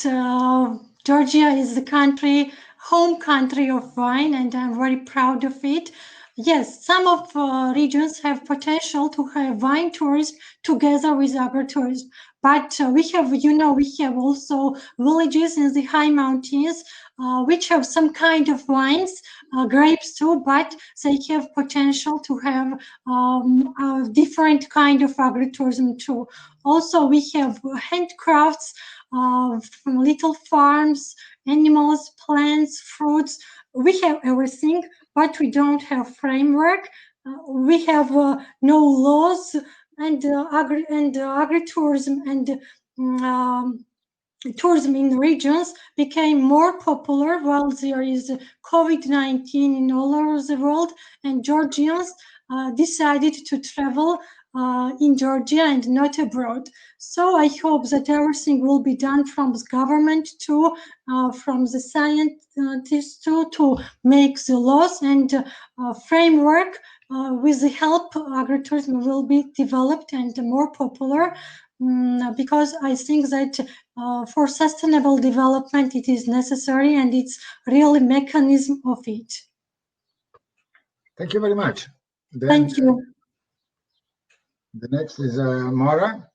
Speaker 8: Georgia is the home country of wine, and I'm very proud of it. Yes, some of regions have potential to have wine tourism together with agritourism, but we have also villages in the high mountains which have some kind of wines, grapes too, but they have potential to have a different kind of agritourism too. Also, we have handcrafts from little farms, animals, plants, fruits. We have everything, but we don't have framework. We have no laws, and agritourism and tourism in regions became more popular while there is COVID-19 in all over the world, and Georgians decided to travel in Georgia and not abroad. So I hope that everything will be done from the government to from the scientists to make the laws and framework. With the help, agritourism will be developed and more popular, because I think that for sustainable development it is necessary, and it's really mechanism of it.
Speaker 2: Thank you very much.
Speaker 8: Thank you.
Speaker 2: The next is Mara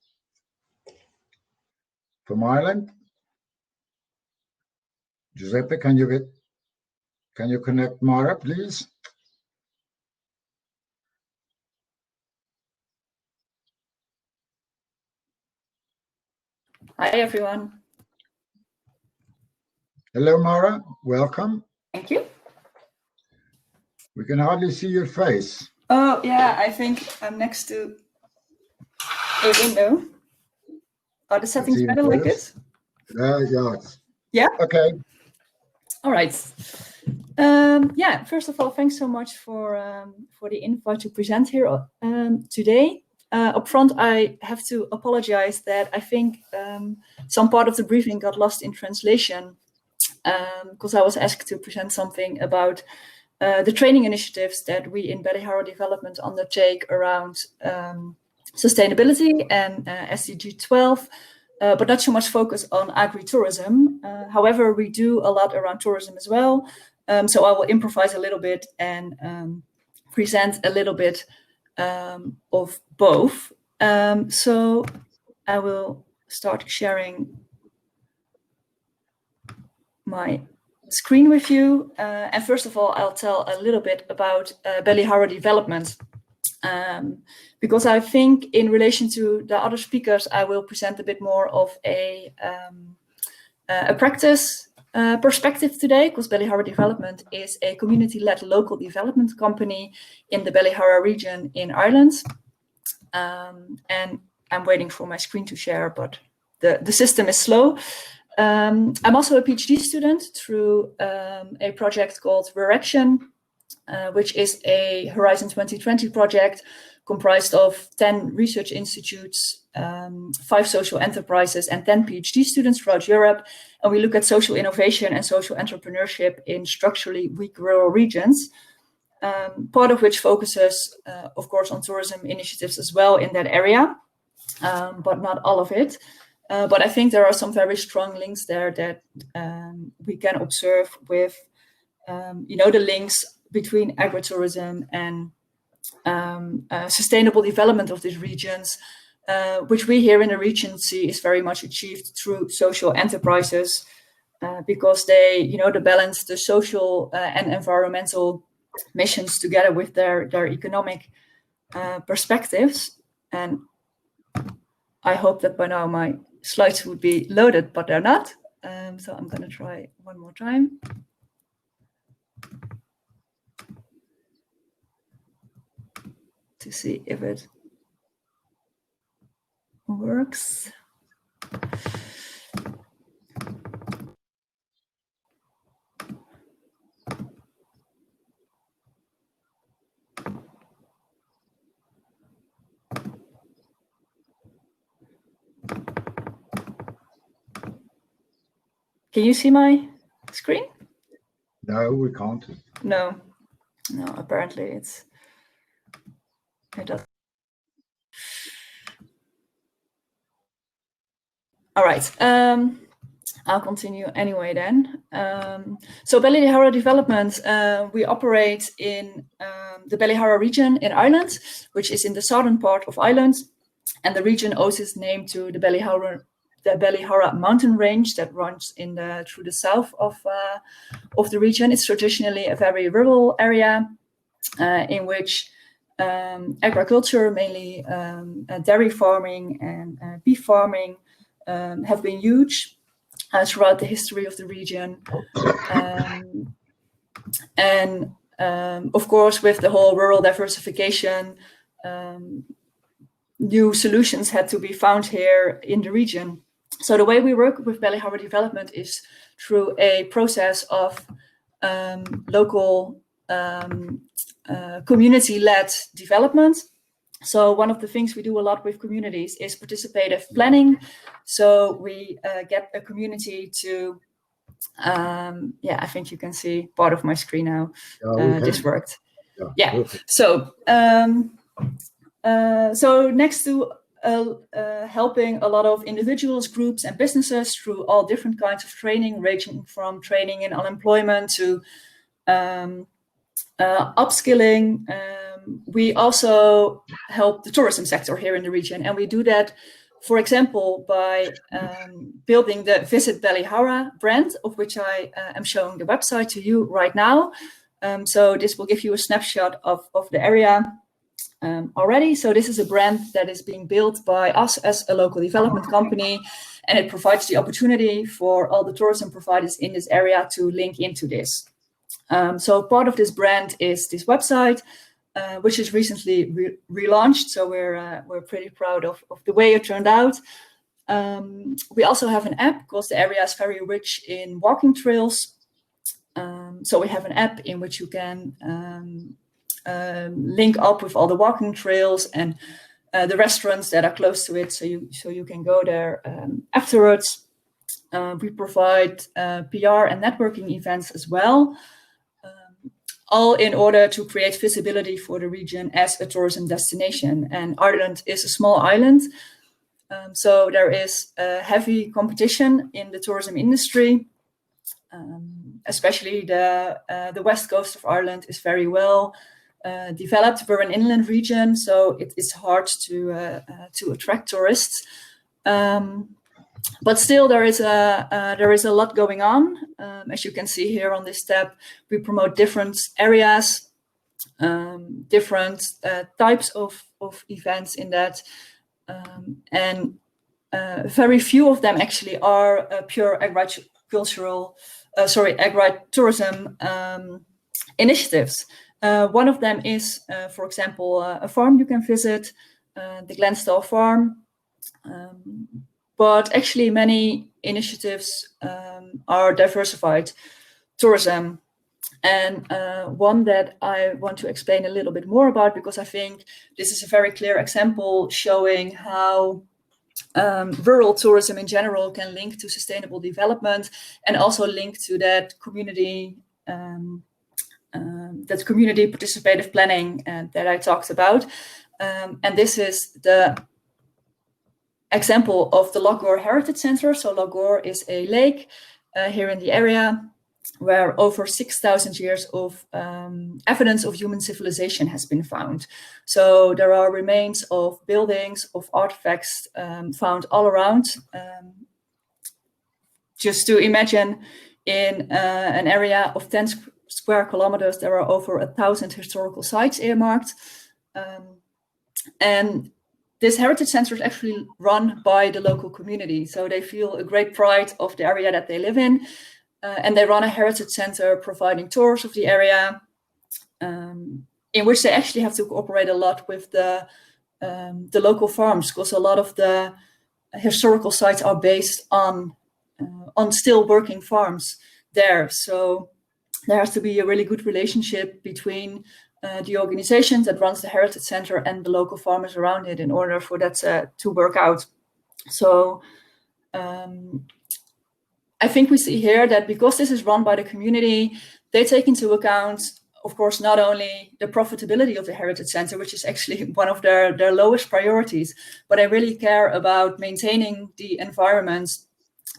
Speaker 2: from Ireland. Giuseppe, can you connect Mara, please?
Speaker 9: Hi, everyone.
Speaker 2: Hello, Mara. Welcome.
Speaker 9: Thank you.
Speaker 2: We can hardly see your face.
Speaker 9: Oh, yeah, I think I'm next to a window. Are the settings better like this?
Speaker 2: Yeah.
Speaker 9: Yeah?
Speaker 2: Okay.
Speaker 9: All right. Yeah, first of all, thanks so much for the invite to present here today. Up front, I have to apologize that I think some part of the briefing got lost in translation, because I was asked to present something about the training initiatives that we in Belihara Development undertake around sustainability and SDG 12, but not so much focus on agritourism. However, we do a lot around tourism as well. So I will improvise a little bit and present a little bit of both. So I will start sharing my screen with you. And first of all, I'll tell a little bit about Belihara Development. Because I think in relation to the other speakers, I will present a bit more of a practice perspective today, because Bellihara Development is a community-led local development company in the Bellihara region in Ireland. And I'm waiting for my screen to share, but the system is slow. I'm also a PhD student through a project called Reraction, which is a Horizon 2020 project comprised of 10 research institutes, 5 social enterprises, and 10 PhD students throughout Europe. And we look at social innovation and social entrepreneurship in structurally weak rural regions, part of which focuses, of course, on tourism initiatives as well in that area, but not all of it. But I think there are some very strong links there that we can observe with, the links between agritourism and sustainable development of these regions, which we here in the region see is very much achieved through social enterprises, because they balance the social and environmental missions together with their economic perspectives. And I hope that by now my slides would be loaded, but they're not. So I'm going to try one more time. To see if it works. Can you see my screen?
Speaker 2: No, we can't.
Speaker 9: No, apparently it does. All right, I'll continue anyway then. So Bellihara Development, we operate in the Bellihara region in Ireland, which is in the southern part of Ireland. And the region owes its name to the Bellihara mountain range that runs through the south of the region. It's traditionally a very rural area in which agriculture, mainly dairy farming and beef farming, have been huge throughout the history of the region. And of course, with the whole rural diversification, new solutions had to be found here in the region. So the way we work with Bellihara Development is through a process of local community-led development. So one of the things we do a lot with communities is participative planning. So we get a community to, I think you can see part of my screen now. This worked. Yeah. So, so next to helping a lot of individuals, groups, and businesses through all different kinds of training, ranging from training in unemployment to upskilling. We also help the tourism sector here in the region, and we do that, for example, by building the Visit Bellihara brand, of which I am showing the website to you right now. So this will give you a snapshot of the area already. So this is a brand that is being built by us as a local development company, and it provides the opportunity for all the tourism providers in this area to link into this. So part of this brand is this website, which is recently relaunched. So we're pretty proud of the way it turned out. We also have an app because the area is very rich in walking trails. So we have an app in which you can link up with all the walking trails and the restaurants that are close to it. So you can go there afterwards. We provide PR and networking events as well. All in order to create visibility for the region as a tourism destination. And Ireland is a small island, so there is heavy competition in the tourism industry. Especially the west coast of Ireland is very well developed. We're an inland region, so it is hard to attract tourists. But still, there is a lot going on. As you can see here on this tab, we promote different areas, different types of events in that, and very few of them actually are pure agricultural agritourism initiatives. One of them is, for example, a farm you can visit, the Glenstall Farm. But actually many initiatives are diversified tourism. And one that I want to explain a little bit more about, because I think this is a very clear example showing how rural tourism in general can link to sustainable development and also link to that community participative planning that I talked about. And this is the example of the Loch Gore Heritage Center. So Loch Gore is a lake here in the area where over 6,000 years of evidence of human civilization has been found. So there are remains of buildings, of artifacts found all around. Just to imagine, in an area of 10 square kilometers, there are over 1,000 historical sites earmarked. And this heritage center is actually run by the local community. So they feel a great pride of the area that they live in. And they run a heritage center providing tours of the area, in which they actually have to cooperate a lot with the local farms, because a lot of the historical sites are based on still working farms there. So there has to be a really good relationship between the organization that runs the heritage center and the local farmers around it in order for that to work out. So I think we see here that because this is run by the community, they take into account, of course, not only the profitability of the heritage center, which is actually one of their lowest priorities, but they really care about maintaining the environment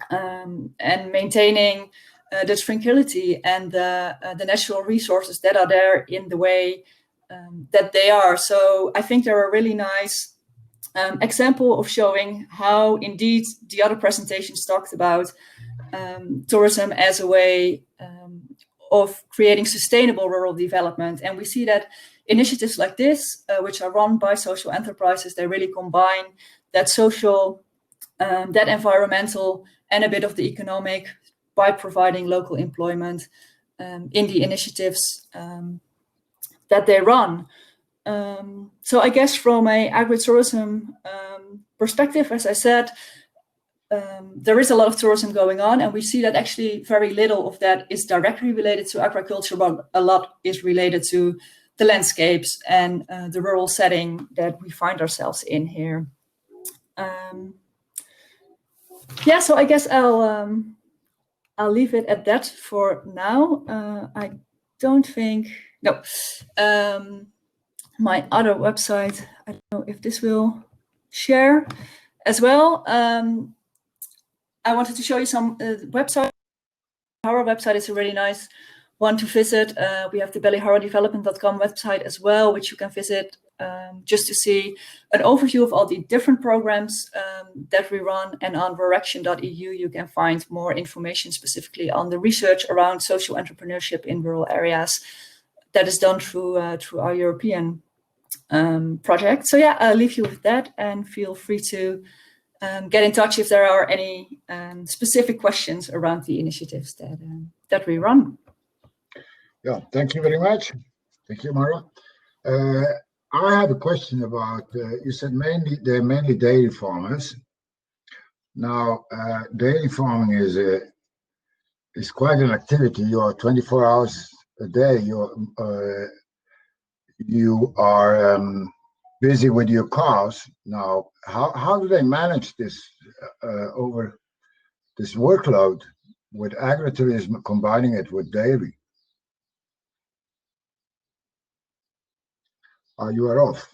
Speaker 9: and maintaining the tranquility and the natural resources that are there in the way that they are. So I think they're a really nice example of showing how indeed the other presentations talked about tourism as a way of creating sustainable rural development. And we see that initiatives like this, which are run by social enterprises, they really combine that social, that environmental, and a bit of the economic by providing local employment in the initiatives that they run. So I guess from a agritourism perspective, as I said, there is a lot of tourism going on, and we see that actually very little of that is directly related to agriculture, but a lot is related to the landscapes and the rural setting that we find ourselves in here. Yeah, so I guess I'll leave it at that for now. I don't think, no. My other website, I don't know if this will share as well. I wanted to show you some websites. Our website is a really nice one to visit. We have the ballyharadevelopment.com website as well, which you can visit just to see an overview of all the different programs that we run. And on ruraction.eu, you can find more information specifically on the research around social entrepreneurship in rural areas that is done through our European project. So yeah, I'll leave you with that, and feel free to get in touch if there are any specific questions around the initiatives that we run.
Speaker 2: Yeah, thank you very much. Thank you, Mara. I have a question about, you said they're mainly dairy farmers. Now, dairy farming is quite an activity. You are 24 hours a day. You are busy with your cows. Now, how do they manage this over this workload with agritourism, combining it with dairy? You are off.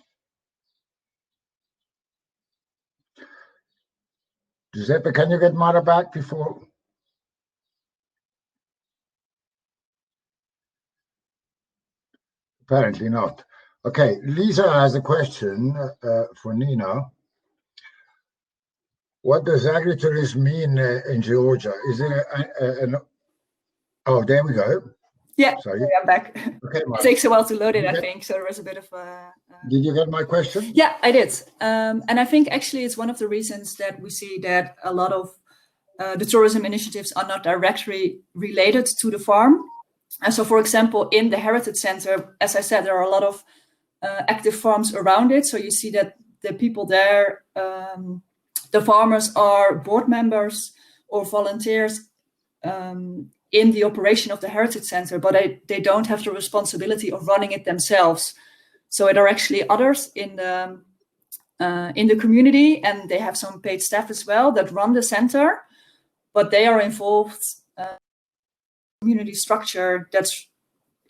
Speaker 2: Giuseppe, can you get Mara back before? Apparently not. Okay, Lisa has a question for Nina. What does agritourism mean in Georgia? Is it oh, there we go.
Speaker 9: Yeah,
Speaker 2: sorry,
Speaker 9: I'm back.
Speaker 2: Okay,
Speaker 9: it takes a while to load it, I think. So there was a bit of a...
Speaker 2: Did you get my question?
Speaker 9: Yeah, I did. And I think actually it's one of the reasons that we see that a lot of the tourism initiatives are not directly related to the farm. And so, for example, in the Heritage Center, as I said, there are a lot of active farms around it. So you see that the people there, the farmers are board members or volunteers in the operation of the Heritage Center, but they don't have the responsibility of running it themselves. So it are actually others in the community, and they have some paid staff as well that run the center, but they are involved community structure that's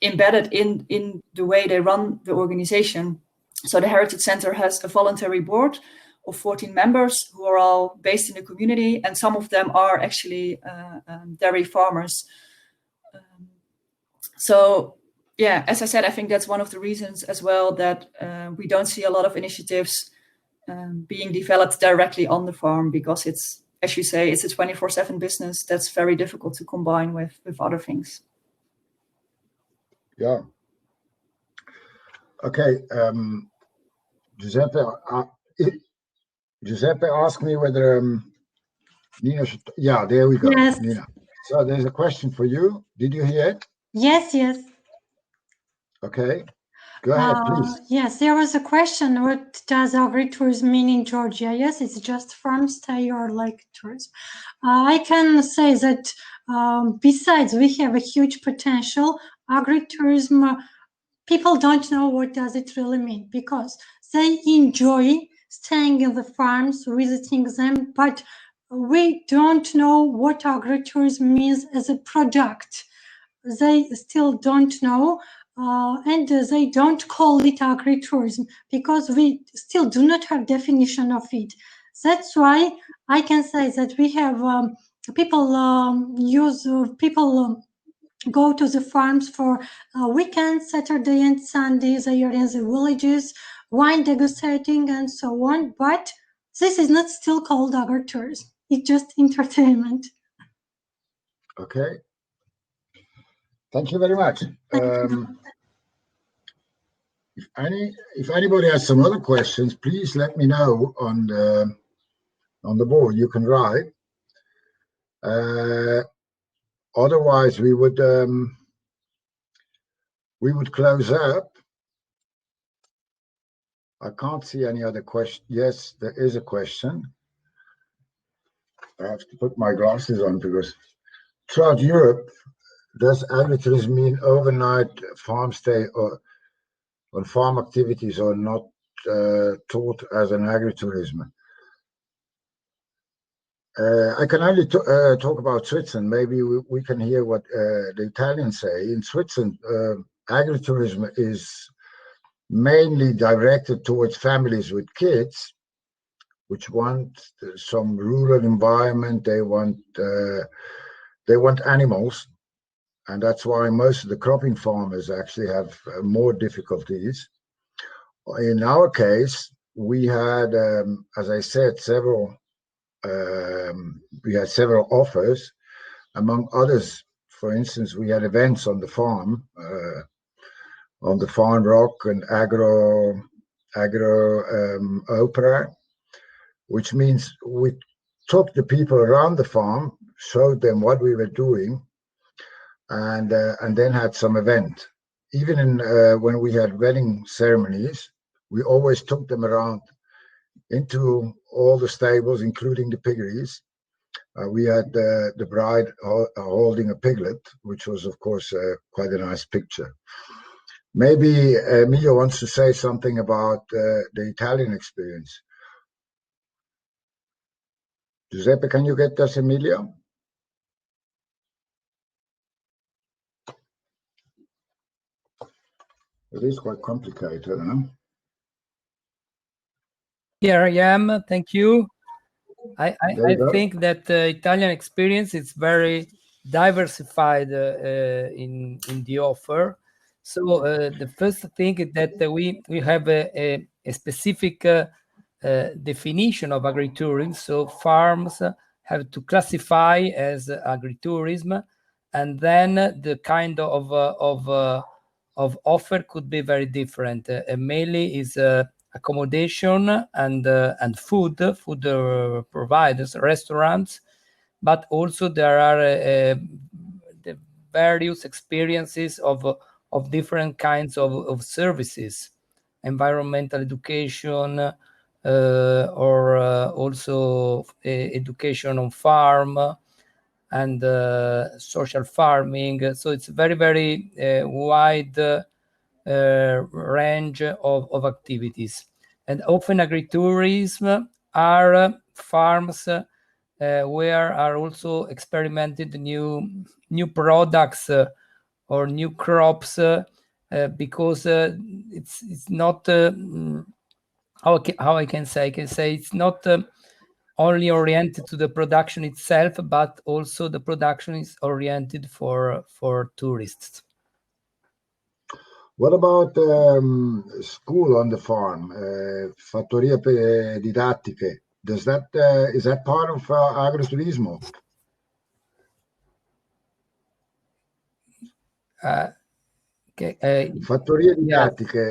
Speaker 9: embedded in the way they run the organization. So the Heritage Center has a voluntary board of 14 members who are all based in the community, and some of them are actually dairy farmers. So yeah, as I said, I think that's one of the reasons as well that we don't see a lot of initiatives being developed directly on the farm, because it's, as you say, it's a 24/7 business that's very difficult to combine with other things.
Speaker 2: Yeah. Okay. Giuseppe asked me whether Nina should. Yeah, there we go.
Speaker 8: Yes.
Speaker 2: Nina. So there's a question for you. Did you hear it?
Speaker 8: Yes, yes.
Speaker 2: Okay. Go ahead, please.
Speaker 8: Yes, there was a question, what does agritourism mean in Georgia? Yes, it's just farm stay or like tourism. I can say that besides we have a huge potential, agritourism, people don't know what does it really mean, because they enjoy staying in the farms, visiting them, but we don't know what agritourism means as a product. They still don't know. And they don't call it agritourism because we still do not have definition of it. That's why I can say that we have people go to the farms for weekends, Saturday and Sunday. They are in the villages, wine degustating and so on. But this is not still called agritourism. It's just entertainment.
Speaker 2: Okay. Thank you very much. If anybody has some other questions, please let me know on the board. You can write. Otherwise, we would close up. I can't see any other question. Yes, there is a question. I have to put my glasses on because throughout Europe, does agritourism mean overnight farm stay or on farm activities are not taught as an agritourism? I can only talk about Switzerland. Maybe we can hear what the Italians say. In Switzerland, agritourism is mainly directed towards families with kids, which want some rural environment. They want animals. And that's why most of the cropping farmers actually have more difficulties. In our case, we had, as I said, several offers. Among others, for instance, we had events on the farm Rock and Agro Opera, which means we took the people around the farm, showed them what we were doing, and then had some event. Even when we had wedding ceremonies, we always took them around into all the stables, including the piggeries. We had the bride holding a piglet, which was, of course, quite a nice picture. Maybe Emilio wants to say something about the Italian experience. Giuseppe, can you get us Emilio? It is quite complicated, huh?
Speaker 4: Here I am. Thank you. I think that the Italian experience is very diversified in the offer. So the first thing is that we have a specific definition of agritourism. So farms have to classify as agritourism, and then the kind of offer could be very different. Mainly is accommodation and food providers, restaurants. but also there are the various experiences of different kinds of services, environmental education, or also education on farm and social farming. So it's very, very wide range of activities. And often agritourism are farms where are also experimented new products or new crops because it's not how I can say it's not only oriented to the production itself, but also the production is oriented for tourists.
Speaker 2: What about school on the farm, fattorie didattiche? Is that part of agriturismo? Fattorie didattiche,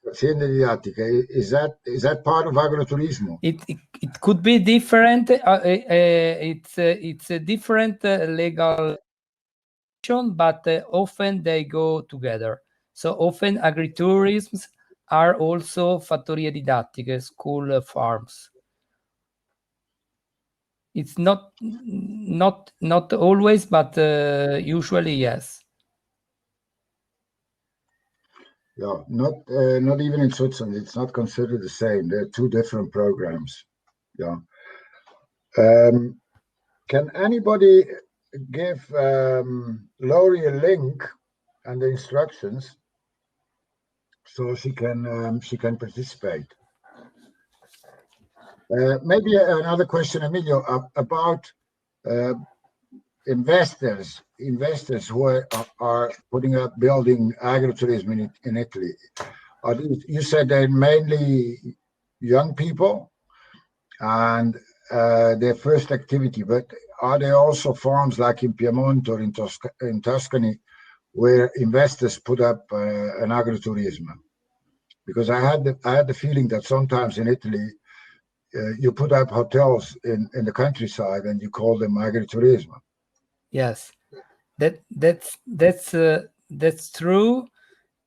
Speaker 2: aziende didattiche, is that part of agriturismo?
Speaker 4: It could be different. It's a different legal, but often they go together. So often agritourisms are also fattorie didattiche, school farms. It's not always, but usually yes.
Speaker 2: Yeah, not even in Switzerland. It's not considered the same. They're two different programs. Yeah. Can anybody give Laurie a link and the instructions so she can participate? Maybe another question, Emilio, about investors who are putting up building agritourism in Italy. You said they're mainly young people and their first activity, but are there also farms like in Piedmont or in Tuscany where investors put up an agritourism? Because I had the feeling that sometimes in Italy you put up hotels in the countryside and you call them agritourism.
Speaker 4: Yes, that's true.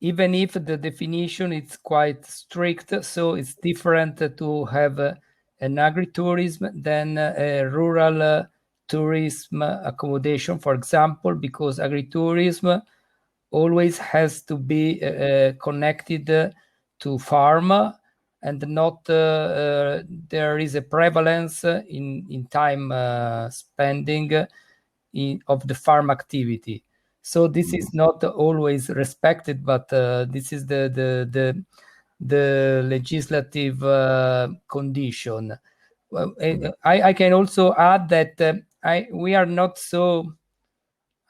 Speaker 4: Even if the definition is quite strict, so it's different to have an agritourism than a rural tourism accommodation, for example, because agritourism always has to be connected to farm, and not there is a prevalence in time spending of the farm activity. So this is not always respected, but this is the legislative condition. I can also add that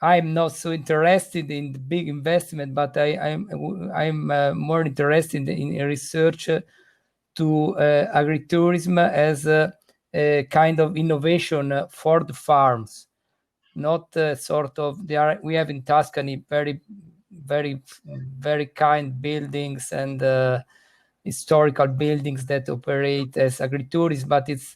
Speaker 4: I'm not so interested in the big investment, but I'm more interested in research to agritourism as a kind of innovation for the farms. Not sort of we have in Tuscany very, very, very kind buildings and historical buildings that operate as agritourism, but it's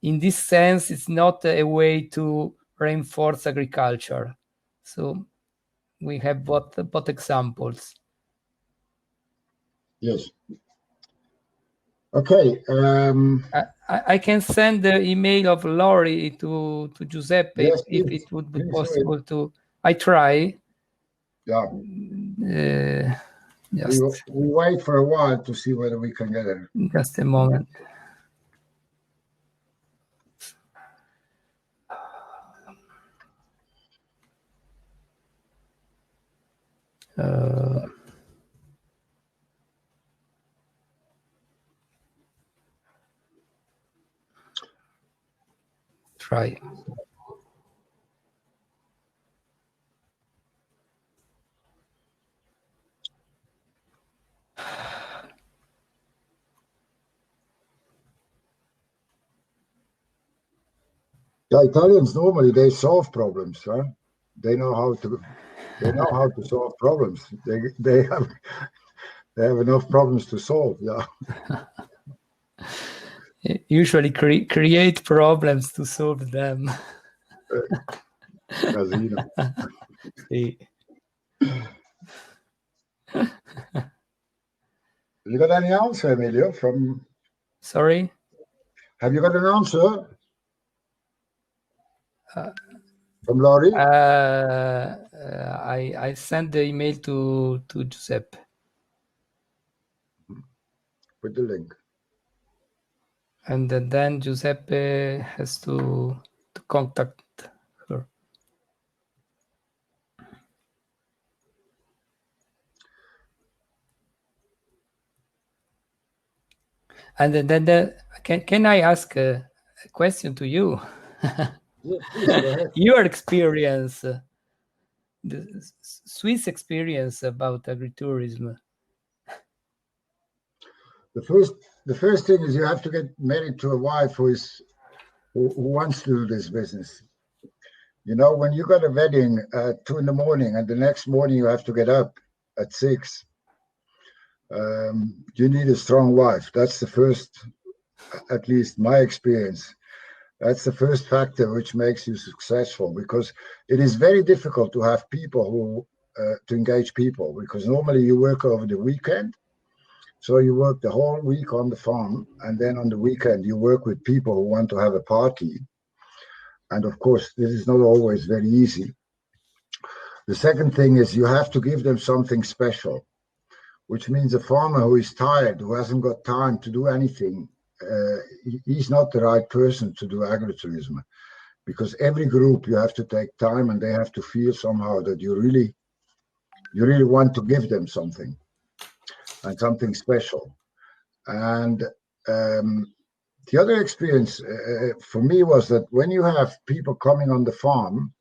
Speaker 4: in this sense it's not a way to reinforce agriculture. So we have both examples.
Speaker 2: Yes. Okay.
Speaker 4: I can send the email of Laurie to Giuseppe
Speaker 2: yes,
Speaker 4: if
Speaker 2: please,
Speaker 4: it would be possible to. I try.
Speaker 2: Yeah.
Speaker 4: Just
Speaker 2: we wait for a while to see whether we can get it.
Speaker 4: Just a moment. Try.
Speaker 2: Yeah, Italians normally they solve problems, huh? They know how to solve problems. They have enough problems to solve. Yeah.
Speaker 4: Usually create problems to solve them.
Speaker 2: Casino.
Speaker 4: Sì.
Speaker 2: You got any answer, Emilio?
Speaker 4: Sorry?
Speaker 2: Have you got an answer from Laurie?
Speaker 4: I sent the email to Giuseppe.
Speaker 2: With the link.
Speaker 4: And then Giuseppe has to contact her. And then can I ask a question to you?
Speaker 2: Yeah, please, go ahead.
Speaker 4: Your experience, the Swiss experience about agritourism.
Speaker 2: The first thing is you have to get married to a wife who wants to do this business. You know, when you got a wedding at 2 a.m. and the next morning you have to get up at 6, you need a strong wife. That's the first, at least my experience. That's the first factor which makes you successful, because it is very difficult to have people who to engage people, because normally you work over the weekend. So you work the whole week on the farm, and then on the weekend you work with people who want to have a party. And of course, this is not always very easy. The second thing is you have to give them something special, which means a farmer who is tired, who hasn't got time to do anything, he's not the right person to do agritourism, because every group you have to take time and they have to feel somehow that you really want to give them something and something special. And the other experience for me was that when you have people coming on the farm,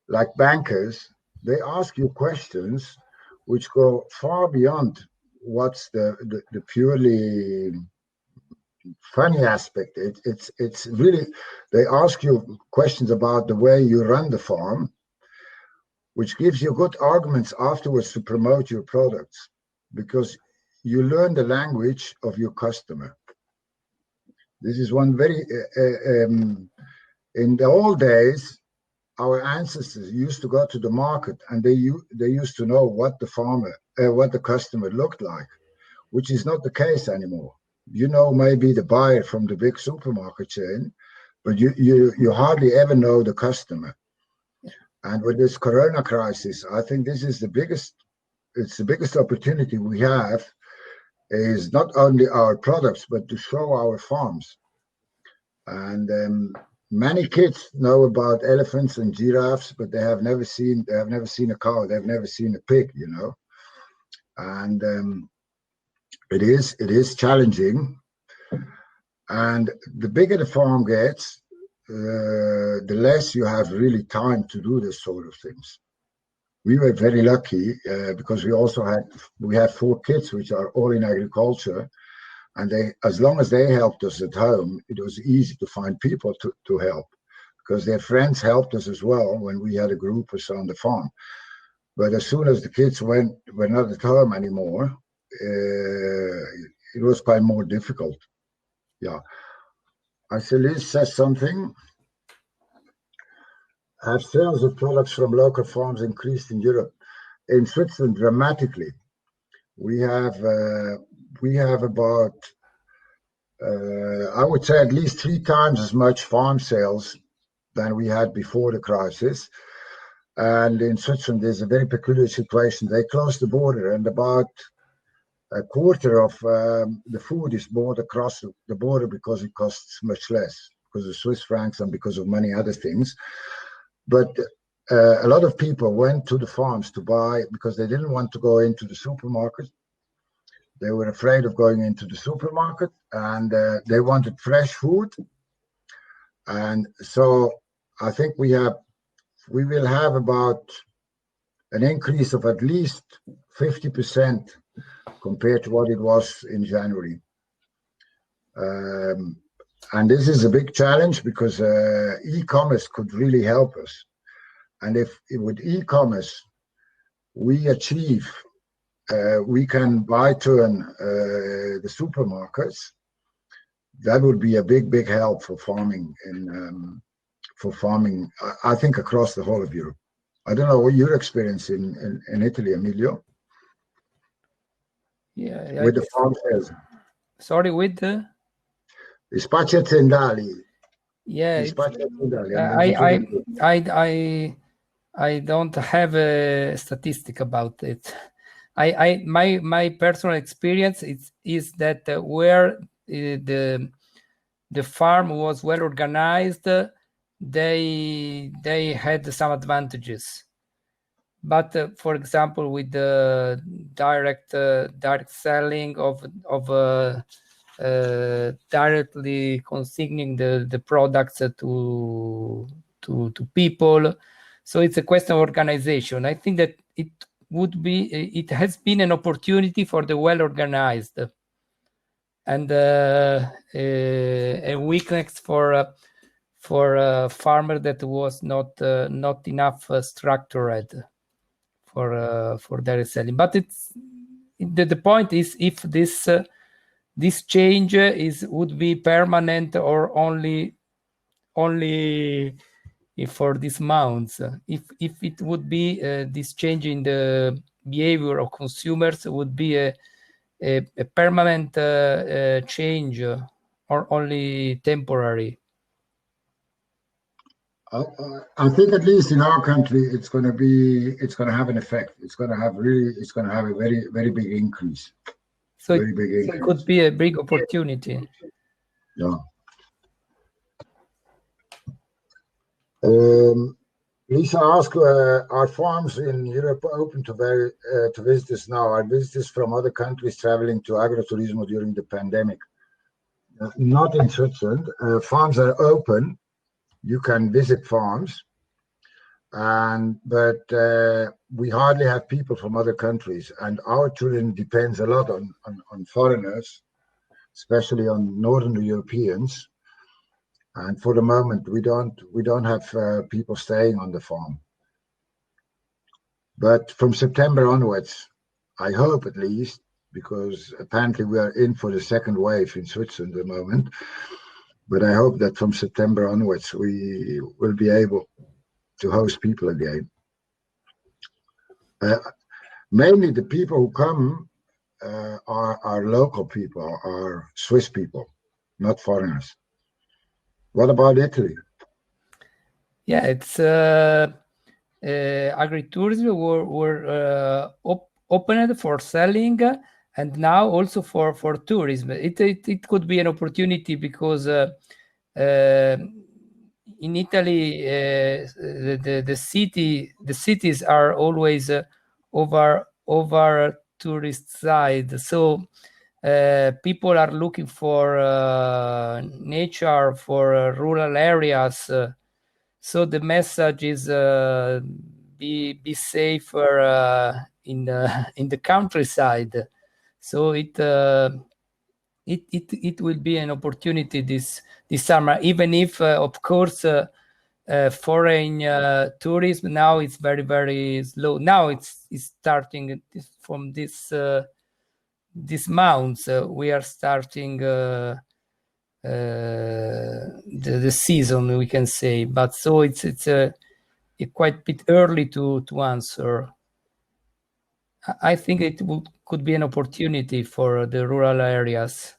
Speaker 2: like bankers, they ask you questions which go far beyond what's the purely funny aspect. It's really, they ask you questions about the way you run the farm, which gives you good arguments afterwards to promote your products, because you learn the language of your customer. This is one very, in the old days, our ancestors used to go to the market and they used to know what the customer looked like, which is not the case anymore. You know, maybe the buyer from the big supermarket chain, but you hardly ever know the customer. And with this Corona crisis, I think this is the biggest opportunity we have, is not only our products, but to show our farms. And many kids know about elephants and giraffes, but they have never seen a cow. They've never seen a pig, you know. And it is challenging. And the bigger the farm gets, the less you have really time to do this sort of things. We were very lucky because we have 4 kids which are all in agriculture, and as long as they helped us at home, it was easy to find people to help, because their friends helped us as well when we had a group or so on the farm. But as soon as the kids were not at home anymore, it was quite more difficult. Yeah. I see Liz says something. Have sales of products from local farms increased in Europe? In Switzerland, dramatically. We have about, I would say, at least 3 times as much farm sales than we had before the crisis. And in Switzerland, there's a very peculiar situation. They closed the border, and about a quarter of the food is bought across the border because it costs much less, because of Swiss francs and because of many other things. But a lot of people went to the farms to buy because they didn't want to go into the supermarket. They were afraid of going into the supermarket, and they wanted fresh food. And so I think we will have about an increase of at least 50% compared to what it was in January. And this is a big challenge because e-commerce could really help us. And if with e-commerce we achieve, we can buy turn the supermarkets, that would be a big help for farming for farming, I think across the whole of Europe. I don't know what your experience in Italy, Emilio,
Speaker 4: Yeah,
Speaker 2: with the farm sales.
Speaker 4: sorry, with the
Speaker 2: Gli spazi aziendali.
Speaker 4: yeah,
Speaker 2: Gli spazi aziendali.
Speaker 4: I don't have a statistic about it. My personal experience is that where the farm was well organized, they had some advantages. But for example, with the direct selling of directly consigning the products to people, so it's a question of organization. I think that it has been an opportunity for the well organized, and a weakness for a farmer that was not enough structured for direct selling. But the point is if this change would be permanent or only for these months. If it would be this change in the behavior of consumers, would be a permanent change or only temporary.
Speaker 2: I think at least in our country, it's going to have an effect. It's going to have a very, very big increase.
Speaker 4: So it could be a big opportunity.
Speaker 2: Yeah. Lisa asked, are farms in Europe open to visitors now? Are visitors from other countries traveling to agriturismo during the pandemic? Not in Switzerland. Farms are open. You can visit farms, but we hardly have people from other countries, and our tourism depends a lot on foreigners, especially on Northern Europeans. And for the moment, we don't have people staying on the farm. But from September onwards, I hope at least, because apparently we are in for the second wave in Switzerland at the moment. But I hope that from September onwards, we will be able to host people again. Mainly the people who come are local people, are Swiss people, not foreigners. What about Italy?
Speaker 4: Yeah, it's agritourism were opened for selling, and now also for tourism. It could be an opportunity because in Italy the cities are always over tourist side, so people are looking for nature, for rural areas. So the message is be safer in the countryside. So it will be an opportunity this summer, even if of course foreign tourism now is very, very slow. Now it's starting from this month. We are starting the season, we can say, but so it's a quite bit early to answer. I think it could be an opportunity for the rural areas.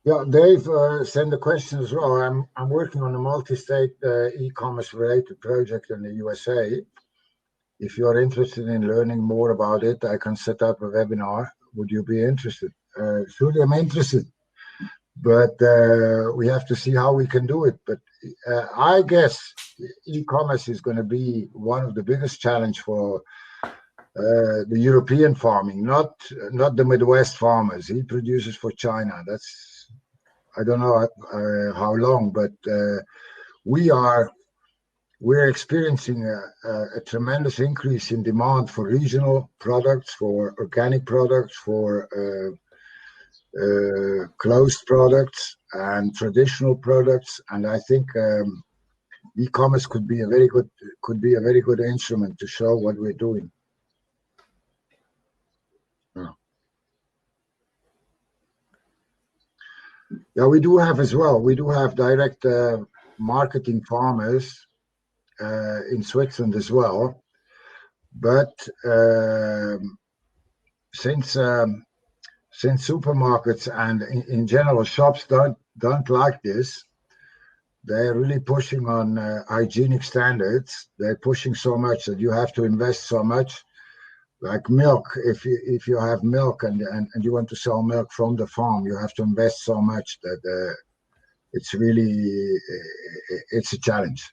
Speaker 2: Yeah, Dave sent a question as well. I'm working on a multi-state e-commerce related project in the USA. If you're interested in learning more about it, I can set up a webinar. Would you be interested? Surely I'm interested, but we have to see how we can do it. But I guess e-commerce is going to be one of the biggest challenge for the European farming, not the Midwest farmers. He produces for China. That's, I don't know how long, but we're experiencing a tremendous increase in demand for regional products, for organic products, for closed products and traditional products. And I think e-commerce could be a very good instrument to show what we're doing. Yeah, we do have as well. We do have direct marketing farmers in Switzerland as well. But since supermarkets and in general shops don't like this, they're really pushing on hygienic standards. They're pushing so much that you have to invest so much. Like milk, if you have milk and you want to sell milk from the farm, you have to invest so much that it's a challenge.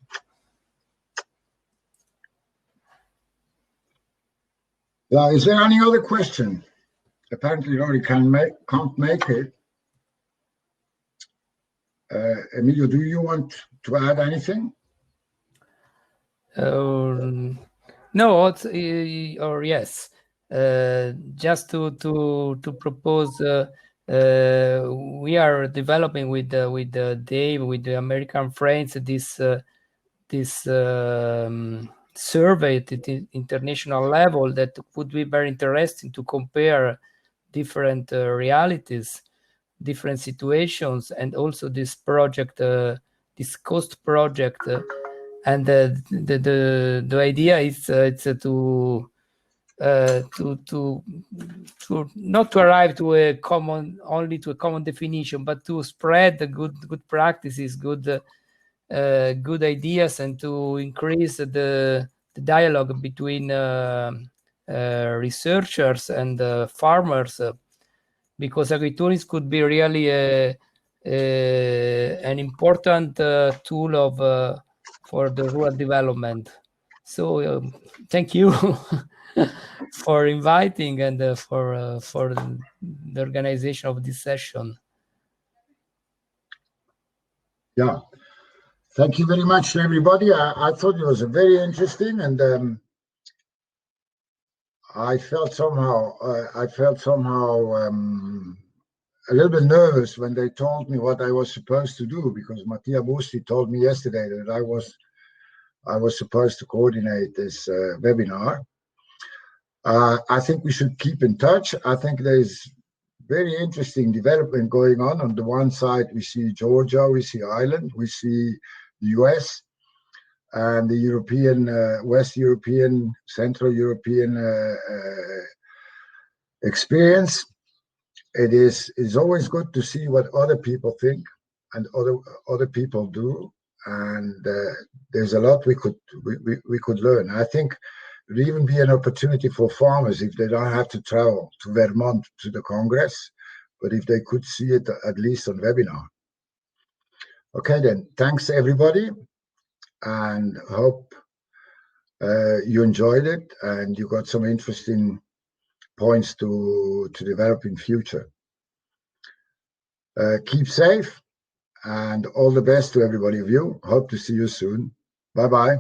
Speaker 2: Yeah, is there any other question? Apparently, Rory can't make it. Emilio, do you want to add anything?
Speaker 4: No, or yes. Just to propose, we are developing with Dave, with the American friends, this survey at the international level that would be very interesting to compare different realities, different situations, and also this project, this cost project. And the idea is it's to not to arrive to a common definition, but to spread the good practices, good ideas, and to increase the dialogue between researchers and farmers, because agritourism could be really an important tool for the rural development. So thank you for inviting and for the organization of this session.
Speaker 2: Yeah, thank you very much, everybody. I thought it was very interesting, and I felt somehow a little bit nervous when they told me what I was supposed to do, because Mattia Busti told me yesterday that I was supposed to coordinate this webinar. I think we should keep in touch. I think there's very interesting development going on. On the one side, we see Georgia, we see Ireland, we see the US, and the European, West European, Central European experience. It is always good to see what other people think and other people do, and there's a lot we could learn. I think it would even be an opportunity for farmers if they don't have to travel to Vermont to the Congress, but if they could see it at least on webinar. Okay, then, thanks everybody, and hope you enjoyed it and you got some interesting points to develop in future. Keep safe, and all the best to everybody of you. Hope to see you soon. Bye-bye.